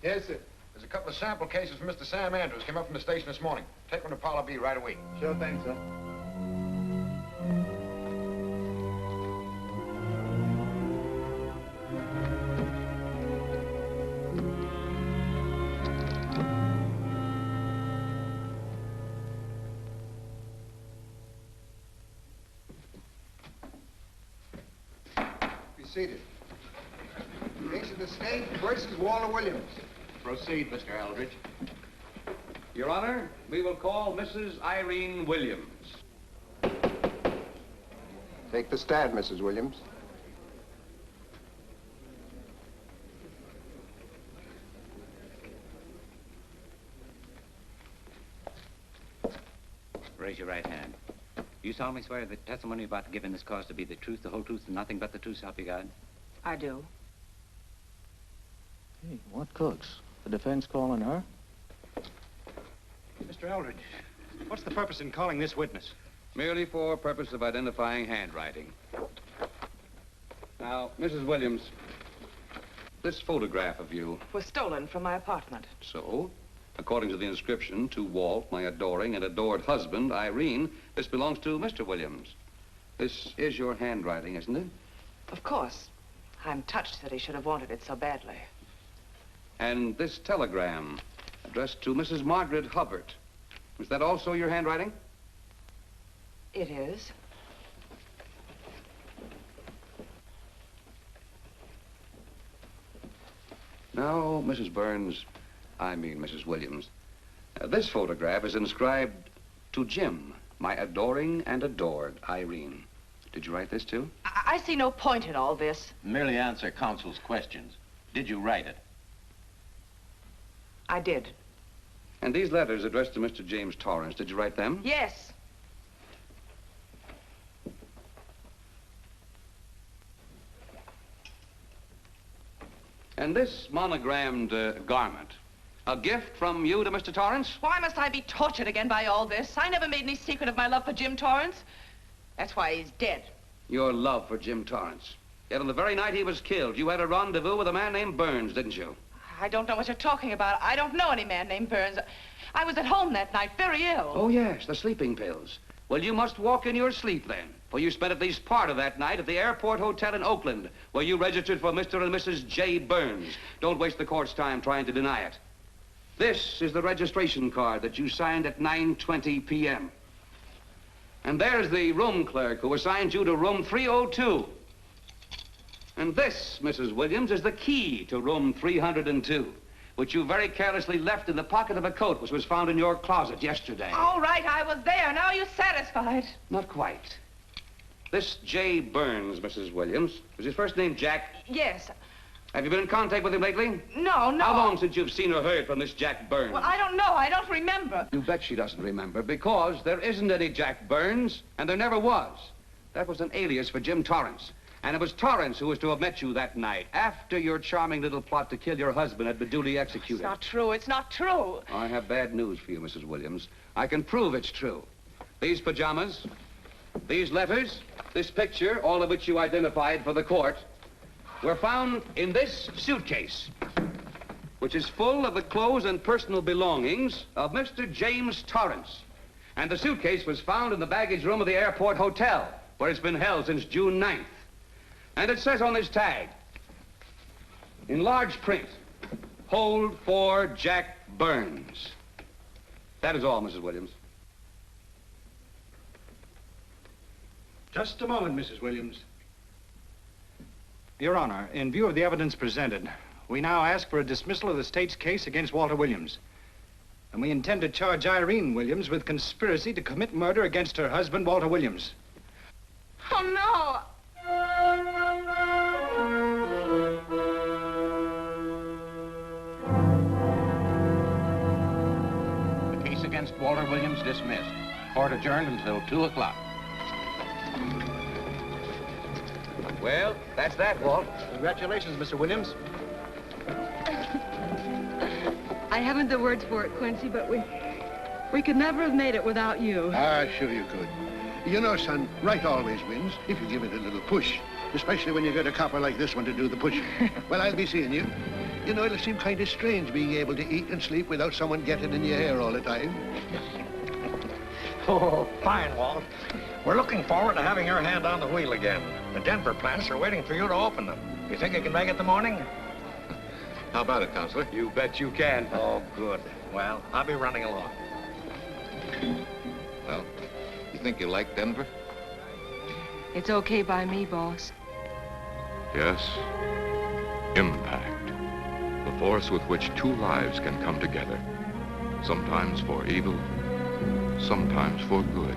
Yes, sir. There's a couple of sample cases from Mr. Sam Andrews. Came up from the station this morning. Take them to Parlor B right away. Sure thing, sir. Be seated. Case of the state versus Walter Williams. Proceed, Mr. Aldrich. Your Honor, we will call Mrs. Irene Williams. Take the stand, Mrs. Williams. Raise your right hand. You solemnly swear that the testimony you're about to give in this cause to be the truth, the whole truth, and nothing but the truth, so help you God? I do. Hey, what cooks? The defense calling her? Mr. Eldridge, what's the purpose in calling this witness? Merely for purpose of identifying handwriting. Now, Mrs. Williams, this photograph of you... Was stolen from my apartment. So, according to the inscription, to Walt, my adoring and adored husband, Irene, this belongs to Mr. Williams. This is your handwriting, isn't it? Of course. I'm touched that he should have wanted it so badly. And this telegram, addressed to Mrs. Margaret Hubbard. Is that also your handwriting? It is. Now, Mrs. Burns, I mean Mrs. Williams, this photograph is inscribed to Jim, my adoring and adored Irene. Did you write this too? I see no point in all this. Merely answer counsel's questions. Did you write it? I did. And these letters addressed to Mr. James Torrance, did you write them? Yes. And this monogrammed garment, A gift from you to Mr. Torrance? Why must I be tortured again by all this? I never made any secret of my love for Jim Torrance. That's why he's dead. Your love for Jim Torrance. Yet on the very night he was killed, you had a rendezvous with a man named Burns, didn't you? I don't know what you're talking about. I don't know any man named Burns. I was at home that night, very ill. Oh, yes, the sleeping pills. Well, you must walk in your sleep then, for you spent at least part of that night at the Airport Hotel in Oakland, where you registered for Mr. and Mrs. J. Burns. Don't waste the court's time trying to deny it. This is the registration card that you signed at 9:20 p.m. And there's the room clerk who assigned you to room 302. And this, Mrs. Williams, is the key to room 302, which you very carelessly left in the pocket of a coat which was found in your closet yesterday. All right, I was there. Now you're satisfied. Not quite. This J. Burns, Mrs. Williams, was his first name Jack? Yes. Have you been in contact with him lately? No, no. How long since you've seen or heard from this Jack Burns? Well, I don't know. I don't remember. You bet she doesn't remember, because there isn't any Jack Burns, and there never was. That was an alias for Jim Torrance. And it was Torrance who was to have met you that night, after your charming little plot to kill your husband had been duly executed. It's not true. It's not true. I have bad news for you, Mrs. Williams. I can prove it's true. These pajamas, these letters, this picture, all of which you identified for the court, were found in this suitcase, which is full of the clothes and personal belongings of Mr. James Torrance. And the suitcase was found in the baggage room of the Airport Hotel, where it's been held since June 9th. And it says on this tag, in large print, hold for Jack Burns. That is all, Mrs. Williams. Just a moment, Mrs. Williams. Your Honor, in view of the evidence presented, we now ask for a dismissal of the state's case against Walter Williams. And we intend to charge Irene Williams with conspiracy to commit murder against her husband, Walter Williams. Oh, no. The case against Walter Williams dismissed. Court adjourned until 2 o'clock. Well, that's that, Walt. Congratulations, Mr. Williams. I haven't the words for it, Quincy, but we could never have made it without you. Ah, sure you could. You know, son, right always wins if you give it a little push, especially when you get a copper like this one to do the pushing. Well, I'll be seeing you. You know, it'll seem kind of strange being able to eat and sleep without someone getting in your hair all the time. Oh, fine, Walt. We're looking forward to having your hand on the wheel again. The Denver plants are waiting for you to open them. You think you can make it in the morning? How about it, Counselor? You bet you can. Oh, good. Well, I'll be running along. Well, you think you like Denver? It's okay by me, boss. Yes, impact. The force with which two lives can come together. Sometimes for evil, sometimes for good.